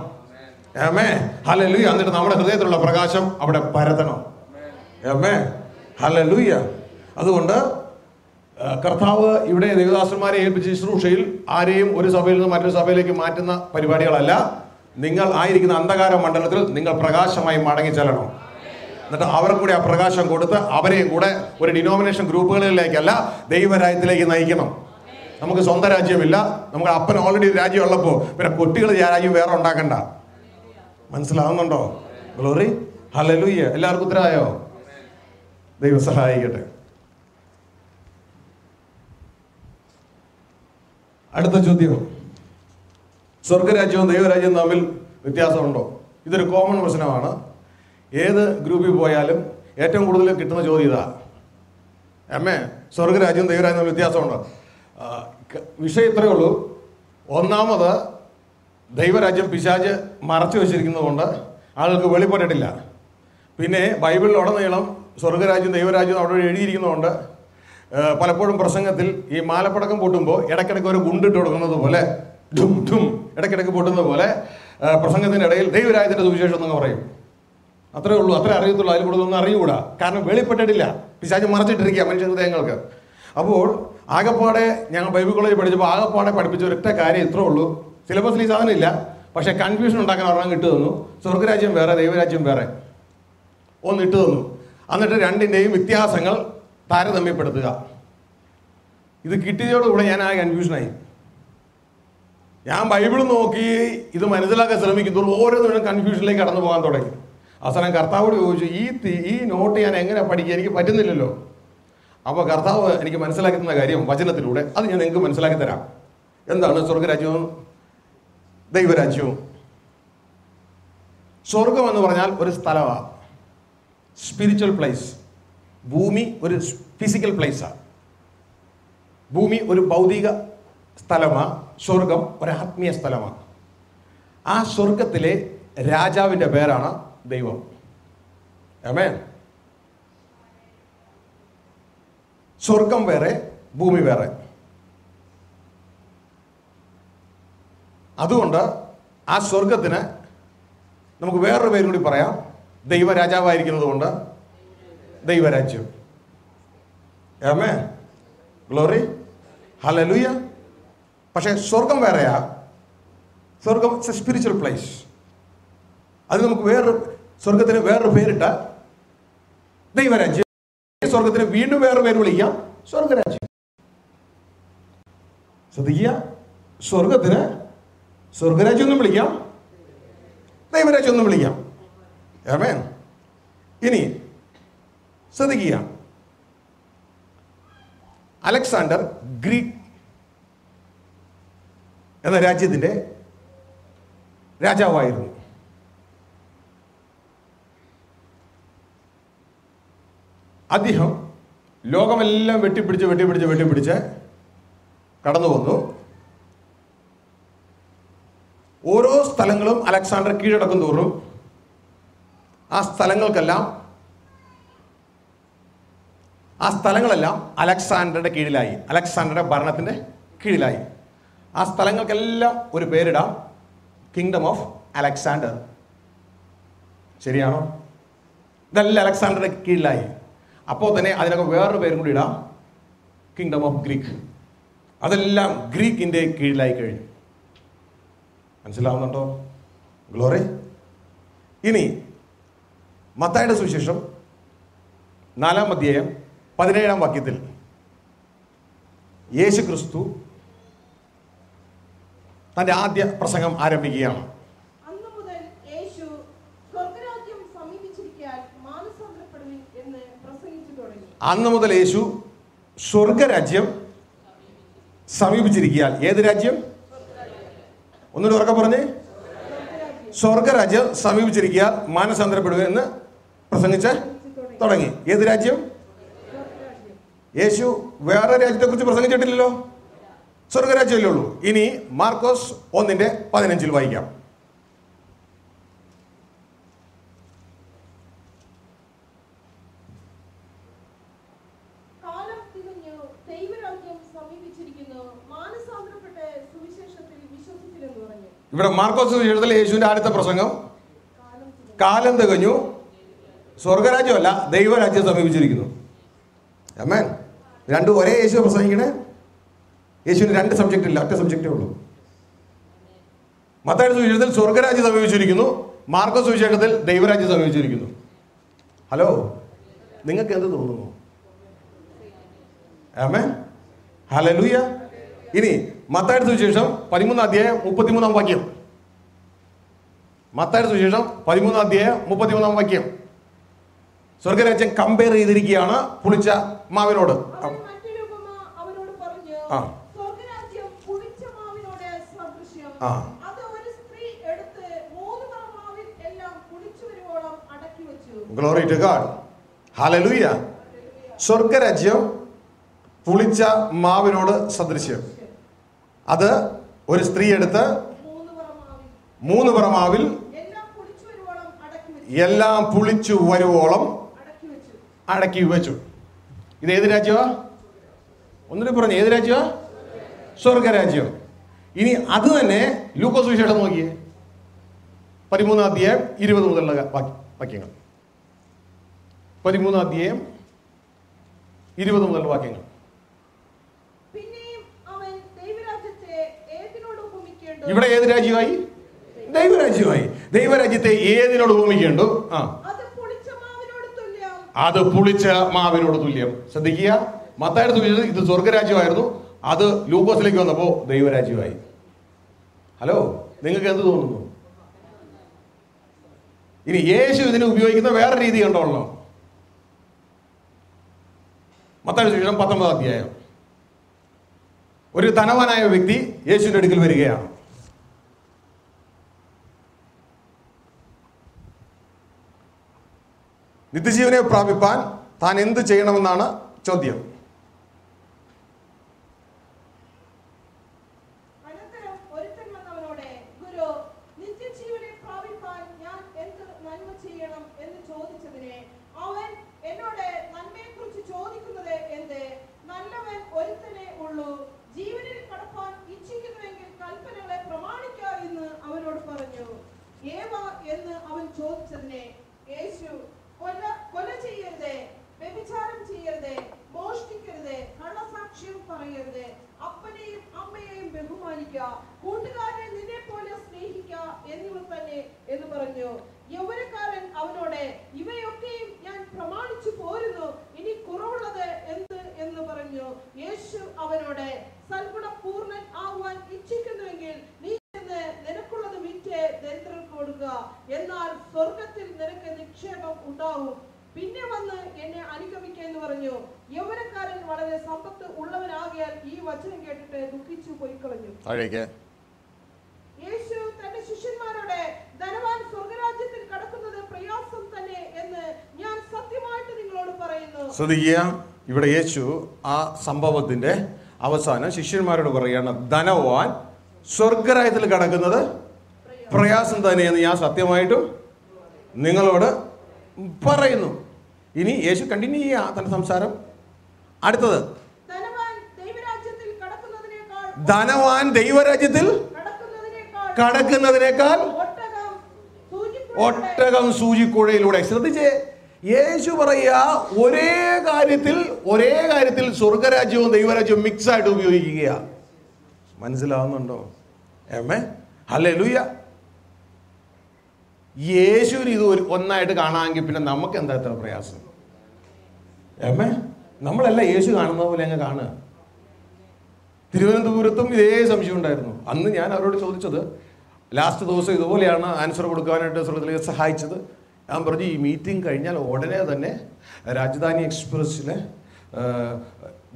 ഹല്ലേലൂയ. എന്നിട്ട് നമ്മുടെ ഹൃദയത്തിലുള്ള പ്രകാശം അവിടെ പരത്തണം. ഹല്ലേലൂയ. അതുകൊണ്ട് കർത്താവ് ഇവിടെ ദേവദാസന്മാരെ ഏൽപ്പിച്ച ശുശ്രൂഷയിൽ ആരെയും ഒരു സഭയിൽ നിന്ന് മറ്റൊരു സഭയിലേക്ക് മാറ്റുന്ന പരിപാടികളല്ല. നിങ്ങൾ ആയിരിക്കുന്ന അന്ധകാര മണ്ഡലത്തിൽ നിങ്ങൾ പ്രകാശമായി മടങ്ങി ചെല്ലണം. എന്നിട്ട് അവർക്ക് കൂടി ആ പ്രകാശം കൊടുത്ത് അവരെയും കൂടെ ഒരു ഡിനോമിനേഷൻ ഗ്രൂപ്പുകളിലേക്കല്ല, ദൈവരാജ്യത്തിലേക്ക് നയിക്കണം. നമുക്ക് സ്വന്തം രാജ്യമില്ല. നമുക്ക് അപ്പൻ ഓൾറെഡി രാജ്യം ഉള്ളപ്പോൾ പിന്നെ കുട്ടികൾ രാജ്യം വേറെ ഉണ്ടാക്കണ്ട. മനസ്സിലാവുന്നുണ്ടോ? ഗ്ലോറി. ഹല്ലേലൂയ. എല്ലാവർക്കും ഉത്തരവായോ? ദൈവം സഹായിക്കട്ടെ. അടുത്ത ചോദ്യം: സ്വർഗരാജ്യവും ദൈവരാജ്യവും തമ്മിൽ വ്യത്യാസമുണ്ടോ? ഇതൊരു കോമൺ പ്രശ്നമാണ്. ഏത് ഗ്രൂപ്പിൽ പോയാലും ഏറ്റവും കൂടുതൽ കിട്ടുന്ന ചോദ്യം ഇതാ. സ്വർഗരാജ്യവും ദൈവരാജ്യവും തമ്മിൽ വ്യത്യാസമുണ്ടോ? വിഷയം ഇത്രയേ ഉള്ളൂ. ഒന്നാമത്, ദൈവരാജ്യം പിശാച് മറച്ചു വെച്ചിരിക്കുന്നത് കൊണ്ട് ആളുകൾക്ക് വെളിപ്പെട്ടിട്ടില്ല. പിന്നെ ബൈബിളിൽ ഉടനീളം സ്വർഗരാജ്യം ദൈവരാജ്യം അവിടെ എഴുതിയിരിക്കുന്നതുകൊണ്ട് പലപ്പോഴും പ്രസംഗത്തിൽ ഈ മാലപ്പടക്കം പൊട്ടുമ്പോൾ ഇടയ്ക്കിടയ്ക്ക് ഒരു ഗുണ്ടിട്ട് കൊടുക്കുന്നത് പോലെ, ധും ധും ഇടയ്ക്കിടയ്ക്ക് പൊട്ടുന്നത് പോലെ പ്രസംഗത്തിൻ്റെ ഇടയിൽ ദൈവരാജ്യത്തിൻ്റെ സുവിശേഷം എന്നൊക്കെ പറയും. അത്രേ ഉള്ളൂ, അത്രേ അറിയത്തുള്ളൂ. അതിൽ കൂടുതലൊന്നും അറിയുകൂടാ. കാരണം വെളിപ്പെട്ടിട്ടില്ല, പിശാച് മറച്ചിട്ടിരിക്കുക മനുഷ്യ ഹൃദയങ്ങൾക്ക്. അപ്പോൾ ആകപ്പാടെ ഞങ്ങൾ ബൈബിൾ കോളേജിൽ പഠിച്ചപ്പോൾ ആകപ്പാടെ പഠിപ്പിച്ച ഒരൊറ്റ കാര്യം ഇത്രേ ഉള്ളൂ. സിലബസിൽ ഈ സാധനം ഇല്ല, പക്ഷേ കൺഫ്യൂഷൻ ഉണ്ടാക്കാൻ ഒരെണ്ണം ഇട്ട് തന്നു. സ്വർഗരാജ്യം വേറെ, ദൈവരാജ്യം വേറെ ഒന്ന് ഇട്ട് തന്നു. എന്നിട്ട് രണ്ടിൻ്റെയും വ്യത്യാസങ്ങൾ താരതമ്യപ്പെടുത്തുക. ഇത് കിട്ടിയതോടുകൂടെ ഞാൻ ആ കൺഫ്യൂഷനായി. ഞാൻ ബൈബിൾ നോക്കി ഇത് മനസ്സിലാക്കാൻ ശ്രമിക്കുന്നു, ഓരോന്നിനും കൺഫ്യൂഷനിലേക്ക് കടന്നു പോകാൻ തുടങ്ങി. അവസാനം കർത്താവോട് ചോദിച്ചു, ഈ നോട്ട് ഞാൻ എങ്ങനെ പഠിക്കുക? എനിക്ക് പറ്റുന്നില്ലല്ലോ. അപ്പോൾ കർത്താവ് എനിക്ക് മനസ്സിലാക്കി തന്ന കാര്യം വചനത്തിലൂടെ അത് ഞാൻ നിങ്ങൾക്ക് മനസ്സിലാക്കി തരാം എന്താണ് സ്വർഗരാജ്യവും ദൈവരാജ്യവും? സ്വർഗം എന്ന് പറഞ്ഞാൽ ഒരു സ്ഥലമാണ്, സ്പിരിച്വൽ പ്ലേസ്. ഭൂമി ഒരു ഫിസിക്കൽ പ്ലേസാണ്. ഭൂമി ഒരു ഭൗതിക സ്ഥലമാണ്. സ്വർഗം ഒരു ആത്മീയ സ്ഥലമാണ്. ആ സ്വർഗത്തിലെ രാജാവിൻ്റെ പേരാണ് ദൈവം. ആമേൻ. സ്വർഗം വേറെ, ഭൂമി വേറെ. അതുകൊണ്ട് ആ സ്വർഗത്തിന് നമുക്ക് വേറൊരു പേരും കൂടി പറയാം. ദൈവരാജാവായിരിക്കുന്നത് കൊണ്ട് ദൈവരാജ്യം. ആമേൻ. ഗ്ലോറി. ഹല്ലേലൂയ. പക്ഷേ സ്വർഗം വേറെയാ. സ്വർഗം ഇറ്റ്സ് എ സ്പിരിച്വൽ പ്ലേസ്. അത് നമുക്ക് സ്വർഗത്തിന് വേറൊരു പേരിട്ട ദൈവരാജ്യം. സ്വർഗത്തിന് വീണ്ടും വേറെ പേര് വിളിക്കാം, സ്വർഗരാജ്യം. ശ്രദ്ധിക്കുക, സ്വർഗത്തിന് സ്വർഗരാജ്യം ഒന്നും വിളിക്കാം, ദൈവരാജ്യം ഒന്നും വിളിക്കാം. ആമേൻ. ഇനി ശ്രദ്ധിക്കുക, അലക്സാണ്ടർ ഗ്രീക്ക് എന്ന രാജ്യത്തിന്റെ രാജാവായിരുന്നു. അദ്ദേഹം ലോകമെല്ലാം വെട്ടിപ്പിടിച്ച് കടന്നു വന്നു. ഓരോ സ്ഥലങ്ങളും അലക്സാണ്ടർ കീഴടക്കും തോറും ആ സ്ഥലങ്ങളെല്ലാം അലക്സാണ്ടറുടെ കീഴിലായി, അലക്സാണ്ടറുടെ ഭരണത്തിന്റെ കീഴിലായി. ആ സ്ഥലങ്ങൾക്കെല്ലാം ഒരു പേരിടാം, കിങ്ഡം ഓഫ് അലക്സാണ്ടർ. ശരിയാണോ? ഇതെല്ലാം അലക്സാണ്ടറുടെ കീഴിലായി. അപ്പോൾ തന്നെ അതിനൊക്കെ വേറൊരു പേരും കൂടി ഇടാം, കിങ്ഡം ഓഫ് ഗ്രീക്ക്. അതെല്ലാം ഗ്രീക്കിന്റെ കീഴിലായി കഴിഞ്ഞു. മനസ്സിലാവുന്നുണ്ടോ? ഗ്ലോറി. ഇനി മത്തായിയുടെ സുവിശേഷം 4-ാം അധ്യായം 17-ാം വാക്യത്തിൽ യേശു ക്രിസ്തു തന്റെ ആദ്യ പ്രസംഗം ആരംഭിക്കുകയാണ്. അന്നു മുതൽ യേശു സ്വർഗ്ഗരാജ്യം സമീപിച്ചിരിക്കാൻ മാനസാന്തരപ്പെടുവിൻ എന്ന് പ്രസംഗിച്ചു തുടങ്ങി. അന്നു മുതൽ യേശു സ്വർഗരാജ്യം സമീപിച്ചിരിക്കാൻ. ഏത് രാജ്യം? ഒന്നുകൂടി ഉറക്കെ പറഞ്ഞേ. സ്വർഗരാജ്യം സമീപിച്ചിരിക്കാൻ മാനസാന്തരപ്പെടുക എന്ന് പ്രസംഗിച്ച് തുടങ്ങി. ഏത് രാജ്യം? യേശു വേറെ രാജ്യത്തെ കുറിച്ച് പ്രസംഗിച്ചിട്ടില്ലല്ലോ, സ്വർഗരാജ്യമല്ലേ ഉള്ളൂ. ഇനി മാർക്കോസ് 1:15 വായിക്കാം. കാലം തികഞ്ഞു, ദൈവരാജ്യം സമീപിച്ചിരിക്കുന്നു, മാനസാന്തരപ്പെട്ട് സുവിശേഷത്തിൽ വിശ്വസിച്ചില്ലെന്ന് പറഞ്ഞു. ഇവിടെ മാർക്കോസ് സുവിശേഷത്തിലെ യേശുവിന്റെ ആദ്യത്തെ പ്രസംഗം, കാലം തികഞ്ഞു, സ്വർഗരാജ്യമല്ല ദൈവരാജ്യം സമീപിച്ചിരിക്കുന്നു. ആമേൻ. രണ്ടും ഒരേ യേശു പ്രസംഗിക്കണേ. യേശുവിന് 2 സബ്ജക്റ്റ് ഇല്ല, ഒറ്റ സബ്ജക്റ്റേ ഉള്ളൂ. മത്തായിയുടെ സുവിശേഷത്തിൽ സ്വർഗരാജ്യം സമീപിച്ചിരിക്കുന്നു, മാർക്കോസ് സുവിശേഷത്തിൽ ദൈവരാജ്യം സമീപിച്ചിരിക്കുന്നു. ഹലോ, നിങ്ങൾക്ക് എന്ത് തോന്നുന്നു? ആമേൻ. ഹല്ലേലൂയ. ഇനി മത്തായിയുടെ സുവിശേഷം 13-ാം അധ്യായം 33-ാം വാക്യം. മത്തായിയുടെ സുവിശേഷം 13-ാം അധ്യായം 33-ാം വാക്യം. സ്വർഗരാജ്യം കമ്പയർ ചെയ്തിരിക്കുകയാണ് പുളിച്ച മാവിനോട്. അവൻ മറ്റൊരു ഉപമ അവനോട് പറഞ്ഞു, സ്വർഗ്ഗരാജ്യം പുളിച്ച മാവിനോട് സദൃശ്യം. അത് ഒരു സ്ത്രീ എടുത്ത് 3 പറ മാവിൽ എല്ലാം പുളിച്ചു വരുവോളം അടക്കി വെച്ചു. Glory to God. ഹല്ലേലൂയ. സ്വർഗരാജ്യം പുളിച്ച മാവിനോട് സദൃശ്യം. അത് ഒരു സ്ത്രീ എടുത്ത് 3 പറ മാവിൽ എല്ലാം പുളിച്ചു വരുവോളം അടക്കി വെച്ചു. ഇത് ഏത് രാജ്യമാ? ഒന്നിനും പറഞ്ഞു, ഏത് രാജ്യമാ? സ്വർഗരാജ്യം. ഇനി അത് തന്നെ ലൂക്കോസ് സുവിശേഷം നോക്കിയേ, 13-ാം അധ്യായം 20 മുതലുള്ള വാക്യങ്ങൾ. 13-ാം അധ്യായം 20 മുതലുള്ള വാക്യങ്ങൾ. ഇവിടെ ഏത് രാജ്യമായി? ദൈവരാജ്യമായി. ദൈവരാജ്യത്തെ ഏതിനോട് ഉപമിക്കേണ്ടു? അത് പുളിച്ച മാവിനോട് തുല്യം. ശ്രദ്ധിക്കുക, മത്തായിയുടെ സുവിശേഷത്തിൽ ഇത് സ്വർഗരാജ്യമായിരുന്നു, അത് ലൂക്കോസിലേക്ക് വന്നപ്പോ ദൈവരാജ്യമായി. ഹലോ, നിങ്ങൾക്ക് എന്ത് തോന്നുന്നു? ഇനി യേശു ഇതിന് ഉപയോഗിക്കുന്ന വേറെ രീതി കണ്ടോളണം. മത്തായിയുടെ സുവിശേഷം 19-ാം അധ്യായം ഒരു ധനവാനായ വ്യക്തി യേശുവിൻ്റെ അടുക്കൽ വരികയാണ്. നിത്യജീവനെ പ്രാപിപ്പാൻ താൻ എന്ത് ചെയ്യണമെന്നാണ് ചോദ്യം. അനന്തരം ഒരുത്തൻ വന്നവനോട്, ഗുരു, നിത്യജീവനെ പ്രാപിപ്പാൻ ഞാൻ എന്ത് നന്മ ചെയ്യണം എന്ന് ചോദിച്ചതിന് അവൻ എന്നോട് നന്മയെക്കുറിച്ച് ചോദിക്കുന്നത് എന്ത്? നല്ലവൻ ഒരുത്തനേ ഉള്ളൂ. ജീവനിൽ കടപ്പാൻ ഇച്ഛിക്കുന്നുവെങ്കിൽ കൽപ്പനകളെ പ്രമാണിക്ക എന്ന് അവനോട് പറഞ്ഞു. ഏവ എന്ന് അവൻ ചോദിച്ചതിന് യേശു, കൊല ചെയ്യരുത്, വ്യഭിചാരം ചെയ്യരുത്, മോഷ്ടിക്കരുത്, കള്ളസാക്ഷ്യം പറയരുത്, അപ്പനെയും അമ്മയെയും ബഹുമാനിക്കുക, കൂട്ടുകാരനെ നിന്നെ പോലെ സ്നേഹിക്കുക എന്നിവ തന്നെ എന്ന് പറഞ്ഞു. യൗവനക്കാരൻ അവനോട്, ഇവയൊക്കെയും ഞാൻ പ്രമാണിച്ചു പോരുന്നു, ഇനി കുറവുള്ളത് എന്ത് എന്ന് പറഞ്ഞു. യേശു അവനോട്, സൽഗുണപൂർണ്ണൻ ആവാൻ ഇച്ഛിക്കുന്നുവെങ്കിൽ നീ നിനക്കുള്ളത് വിറ്റ് ദരിദ്രർക്ക് കൊടുക്കുക, എന്നാൽ സ്വർഗത്തിൽ നിനക്ക് നിക്ഷേപം ഉണ്ടാവും. പിന്നെ വന്ന് എന്നെ അനുഗമിക്കുക എന്ന് പറഞ്ഞു. യൗവനക്കാരൻ വളരെ സമ്പത്ത് ഉള്ളവനാകിയാൽ ഈ വചനം കേട്ടിട്ട് ദുഃഖിച്ചു പോയിക്കളഞ്ഞു. യേശു തന്റെ ശിഷ്യന്മാരോട്, ധനവാൻ സ്വർഗരാജ്യത്തിൽ കടക്കുന്നത് പ്രയാസം തന്നെ എന്ന് ഞാൻ സത്യമായിട്ട് നിങ്ങളോട് പറയുന്നു. ശ്രദ്ധിക്കുക, ഇവിടെ യേശു ആ സംഭവത്തിന്റെ അവസാനം ശിഷ്യന്മാരോട് പറയുകയാണ്, ധനവാൻ സ്വർഗരാജ്യത്തിൽ കടക്കുന്നത് പ്രയാസം തന്നെയെന്ന് ഞാൻ സത്യമായിട്ടും നിങ്ങളോട് പറയുന്നു. ഇനി യേശു കണ്ടിന്യൂ ചെയ്യുക തന്റെ സംസാരം. അടുത്തത്, ധനവാൻ ദൈവരാജ്യത്തിൽ കടക്കുന്നതിനേക്കാൾ ഒട്ടകം സൂചിക്കുഴയിലൂടെ. ശ്രദ്ധിച്ചേ, യേശു പറയുക ഒരേ കാര്യത്തിൽ സ്വർഗരാജ്യവും ദൈവരാജ്യവും മിക്സ് ആയിട്ട് ഉപയോഗിക്കുക. മനസ്സിലാവുന്നുണ്ടോ? ഹല്ലേലൂയ. യേശുവിന് ഇത് ഒന്നായിട്ട് കാണാമെങ്കിൽ പിന്നെ നമുക്ക് എന്താ ഇത്ര പ്രയാസം? നമ്മളല്ല യേശു കാണുന്ന പോലെ അങ്ങ് കാണുക. തിരുവനന്തപുരത്തും ഇതേ സംശയം ഉണ്ടായിരുന്നു. അന്ന് ഞാൻ അവരോട് ചോദിച്ചത്, ലാസ്റ്റ് ദിവസം ഇതുപോലെയാണ് ആൻസർ കൊടുക്കാനായിട്ട് സ്വർഗത്തിലേക്ക് സഹായിച്ചത്. ഞാൻ പറഞ്ഞു, ഈ മീറ്റിംഗ് കഴിഞ്ഞാൽ ഉടനെ തന്നെ രാജധാനി എക്സ്പ്രസ്സിൽ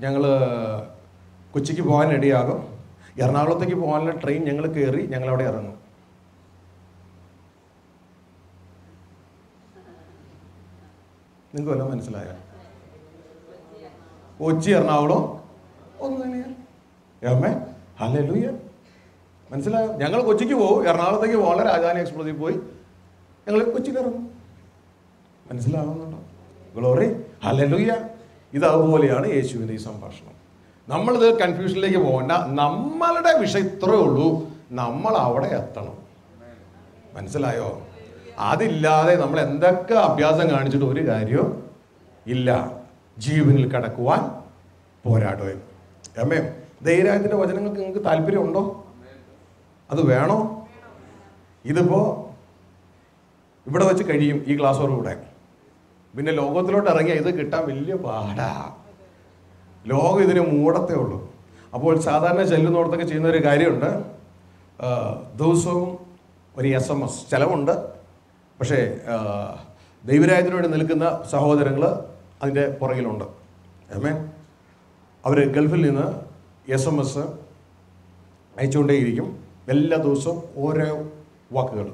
ഞങ്ങൾ കൊച്ചിക്ക് പോകാൻ റെഡിയാകും. എറണാകുളത്തേക്ക് പോകാനുള്ള ട്രെയിൻ ഞങ്ങൾ കയറി ഞങ്ങളവിടെ ഇറങ്ങും. നിങ്ങൾക്ക് വല്ലതും മനസ്സിലായോ? കൊച്ചി എറണാകുളം ഒന്ന് തന്നെയാണ്. ഹല്ലേലൂയ. മനസ്സിലായോ? ഞങ്ങൾ കൊച്ചിക്ക് പോകും, എറണാകുളത്തേക്ക് പോകാൻ രാജധാനി എക്സ്പ്രസിൽ പോയി ഞങ്ങൾ കൊച്ചിയിൽ ഇറങ്ങും. മനസ്സിലാവുന്നുണ്ടോ? ഗ്ലോറി. ഹല്ലേലൂയ. ഇതുപോലെയാണ് യേശുവിൻ്റെ ഈ സംഭാഷണം. നമ്മളിത് കൺഫ്യൂഷനിലേക്ക് പോകണ്ട. നമ്മളുടെ വിഷയം ഇത്രയേ ഉള്ളൂ, നമ്മൾ അവിടെ എത്തണം. മനസ്സിലായോ? അതില്ലാതെ നമ്മൾ എന്തൊക്കെ അഭ്യാസം കാണിച്ചിട്ട് ഒരു കാര്യവും ഇല്ല. ജീവനിൽ കടക്കുവാൻ പോരാടുകയും. ദൈവരാജ്യത്തിൻ്റെ വചനങ്ങൾക്ക് നിങ്ങൾക്ക് താല്പര്യമുണ്ടോ? അത് വേണോ? ഇതിപ്പോ ഇവിടെ വെച്ച് കഴിയും ഈ ക്ലാസ്സോടുകൂടെ. പിന്നെ ലോകത്തിലോട്ട് ഇറങ്ങിയാൽ ഇത് കിട്ടാൻ വലിയ പാടാ. ലോകം ഇതിന് മൂടത്തേ ഉള്ളൂ. അപ്പോൾ സാധാരണ ചെല്ലുന്നോടത്തൊക്കെ ചെയ്യുന്ന ഒരു കാര്യമുണ്ട്, ദിവസവും ഒരു SMS ചിലവുണ്ട്. പക്ഷേ ദൈവരാജ്യത്തിന് വേണ്ടി നിൽക്കുന്ന സഹോദരങ്ങൾ അതിൻ്റെ പുറകിലുണ്ട്. അവർ ഗൾഫിൽ നിന്ന് SMS അയച്ചുകൊണ്ടേയിരിക്കും. എല്ലാ ദിവസവും ഓരോ വാക്കുകൾ,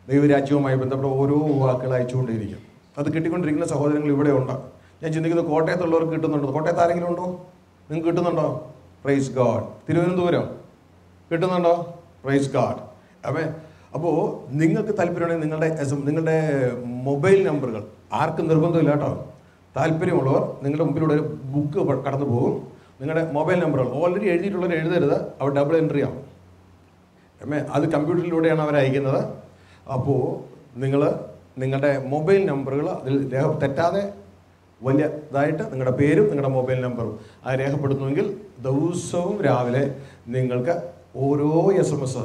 ദൈവരാജ്യവുമായി ബന്ധപ്പെട്ട ഓരോ വാക്കുകൾ അയച്ചുകൊണ്ടേയിരിക്കും. അത് കിട്ടിക്കൊണ്ടിരിക്കുന്ന സഹോദരങ്ങൾ ഇവിടെ ഉണ്ട്. ഞാൻ ചിന്തിക്കുന്നത് കോട്ടയത്തുള്ളവർക്ക് കിട്ടുന്നുണ്ടോ? കോട്ടയത്ത് ആരെങ്കിലും ഉണ്ടോ? നിങ്ങൾക്ക് കിട്ടുന്നുണ്ടോ? Praise God. തിരുവനന്തപുരം കിട്ടുന്നുണ്ടോ? Praise God. അപ്പോൾ നിങ്ങൾക്ക് താല്പര്യമുണ്ടെങ്കിൽ നിങ്ങളുടെ മൊബൈൽ നമ്പറുകൾ, ആർക്കും നിർബന്ധമില്ല കേട്ടോ, താല്പര്യമുള്ളവർ നിങ്ങളുടെ മുമ്പിലൂടെ ഒരു ബുക്ക് കടന്നു പോകും. നിങ്ങളുടെ മൊബൈൽ നമ്പറുകൾ ഓൾറെഡി എഴുതിയിട്ടുള്ളവർ എഴുതരുത്, അവർ ഡബിൾ എൻട്രി ആവും. അത് കമ്പ്യൂട്ടറിലൂടെയാണ് അവർ അയക്കുന്നത്. അപ്പോൾ നിങ്ങൾ നിങ്ങളുടെ മൊബൈൽ നമ്പറുകൾ അതിൽ തെറ്റാതെ വലിയതായിട്ട് നിങ്ങളുടെ പേരും നിങ്ങളുടെ മൊബൈൽ നമ്പറും അത് രേഖപ്പെടുത്തുമെങ്കിൽ ദിവസവും രാവിലെ നിങ്ങൾക്ക് ഓരോ SMS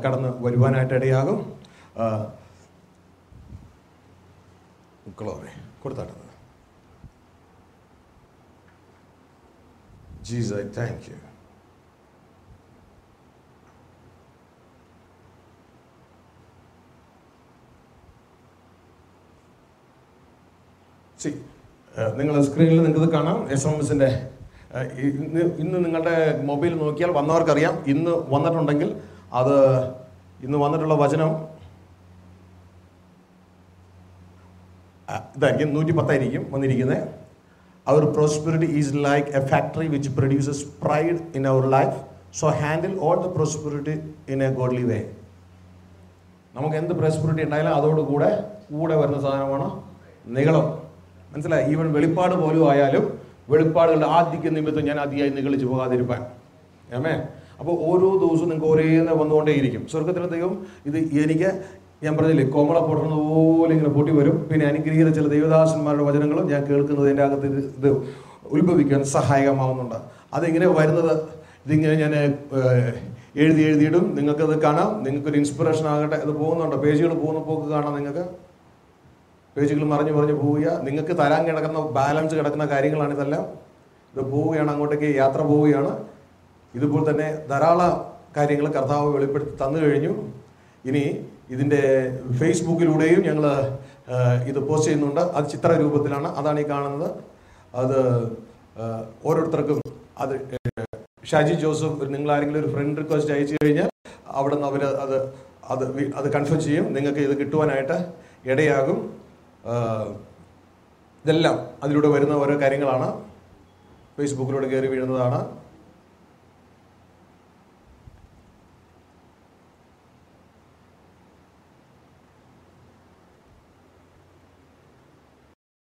കടന്ന് വരുവാനായിട്ട് ഇടയാകും. കൊടുത്താട്ടത്. Jesus, I thank you. നിങ്ങൾ സ്ക്രീനിൽ നിങ്ങൾക്ക് കാണാം SMS-ൻ്റെ ഇന്ന് നിങ്ങളുടെ മൊബൈൽ നോക്കിയാൽ വന്നവർക്കറിയാം ഇന്ന് വന്നിട്ടുണ്ടെങ്കിൽ അത് ഇന്ന് വന്നിട്ടുള്ള വചനം ഇതായിരിക്കും 110 വന്നിരിക്കുന്നത്. Our prosperity is like a factory which produces pride in our life. So handle all the prosperity in a godly way. നമുക്ക് എന്ത് പ്രോസ്പെരിറ്റി ഉണ്ടായാലും അതോടുകൂടെ വരുന്ന സാധനമാണ് നിഗളം. മനസ്സിലായി? ഈവൻ വെളിപ്പാട് പോലും ആയാലും വെളിപ്പാടുകളുടെ ആദ്യ നിമിത്തം ഞാൻ അതിയായി നിഗളിച്ച് പോകാതിരിപ്പാൻ. ആമേൻ. അപ്പോൾ ഓരോ ദിവസവും നിങ്ങൾക്ക് ഓരോന്ന് വന്നുകൊണ്ടേയിരിക്കും. സ്വർഗത്തിലെ ദൈവം ഇത് എനിക്ക് ഞാൻ പറഞ്ഞില്ലേ കോമള പൊട്ടുന്നത് പോലെ ഇങ്ങനെ പൊട്ടി വരും. പിന്നെ അനുഗ്രഹീത ചില ദൈവദാസന്മാരുടെ വചനങ്ങളും ഞാൻ കേൾക്കുന്നത് എൻ്റെ അകത്ത് ഇത് ഉത്ഭവിക്കാൻ സഹായകമാവുന്നുണ്ട്. അതിങ്ങനെ വരുന്നത് ഇതിങ്ങനെ ഞാൻ എഴുതിയിടും. നിങ്ങൾക്കത് കാണാം. നിങ്ങൾക്കൊരു ഇൻസ്പിറേഷൻ ആകട്ടെ. അത് പോകുന്നുണ്ടോ? പേജുകൾ പോകുന്ന പോക്ക് കാണാം. നിങ്ങൾക്ക് പേജുകൾ മറിഞ്ഞ് പോവുക. നിങ്ങൾക്ക് തരാൻ കിടക്കുന്ന ബാലൻസ് കിടക്കുന്ന കാര്യങ്ങളാണ് ഇതെല്ലാം. ഇത് പോവുകയാണ്, അങ്ങോട്ടേക്ക് യാത്ര പോവുകയാണ്. ഇതുപോലെ തന്നെ ധാരാളം കാര്യങ്ങൾ കർത്താവ് വെളിപ്പെടുത്തി തന്നു കഴിഞ്ഞു. ഇനി ഇതിൻ്റെ ഫേസ്ബുക്കിലൂടെയും ഞങ്ങൾ ഇത് പോസ്റ്റ് ചെയ്യുന്നുണ്ട്. അത് ചിത്ര രൂപത്തിലാണ്. അതാണ് ഈ കാണുന്നത്. അത് ഓരോരുത്തർക്കും അത് ഷാജി ജോസഫ് നിങ്ങൾ ആരെങ്കിലും ഒരു ഫ്രണ്ട് റിക്വസ്റ്റ് അയച്ചു കഴിഞ്ഞാൽ അവിടെ നിന്ന് അവർ അത് കൺഫേം ചെയ്യും. നിങ്ങൾക്ക് ഇത് കിട്ടുവാനായിട്ട് ഇടയാകും. ഇതെല്ലാം അതിലൂടെ വരുന്ന ഓരോ കാര്യങ്ങളാണ്. ഫേസ്ബുക്കിലൂടെ കയറി വീഴുന്നതാണ്.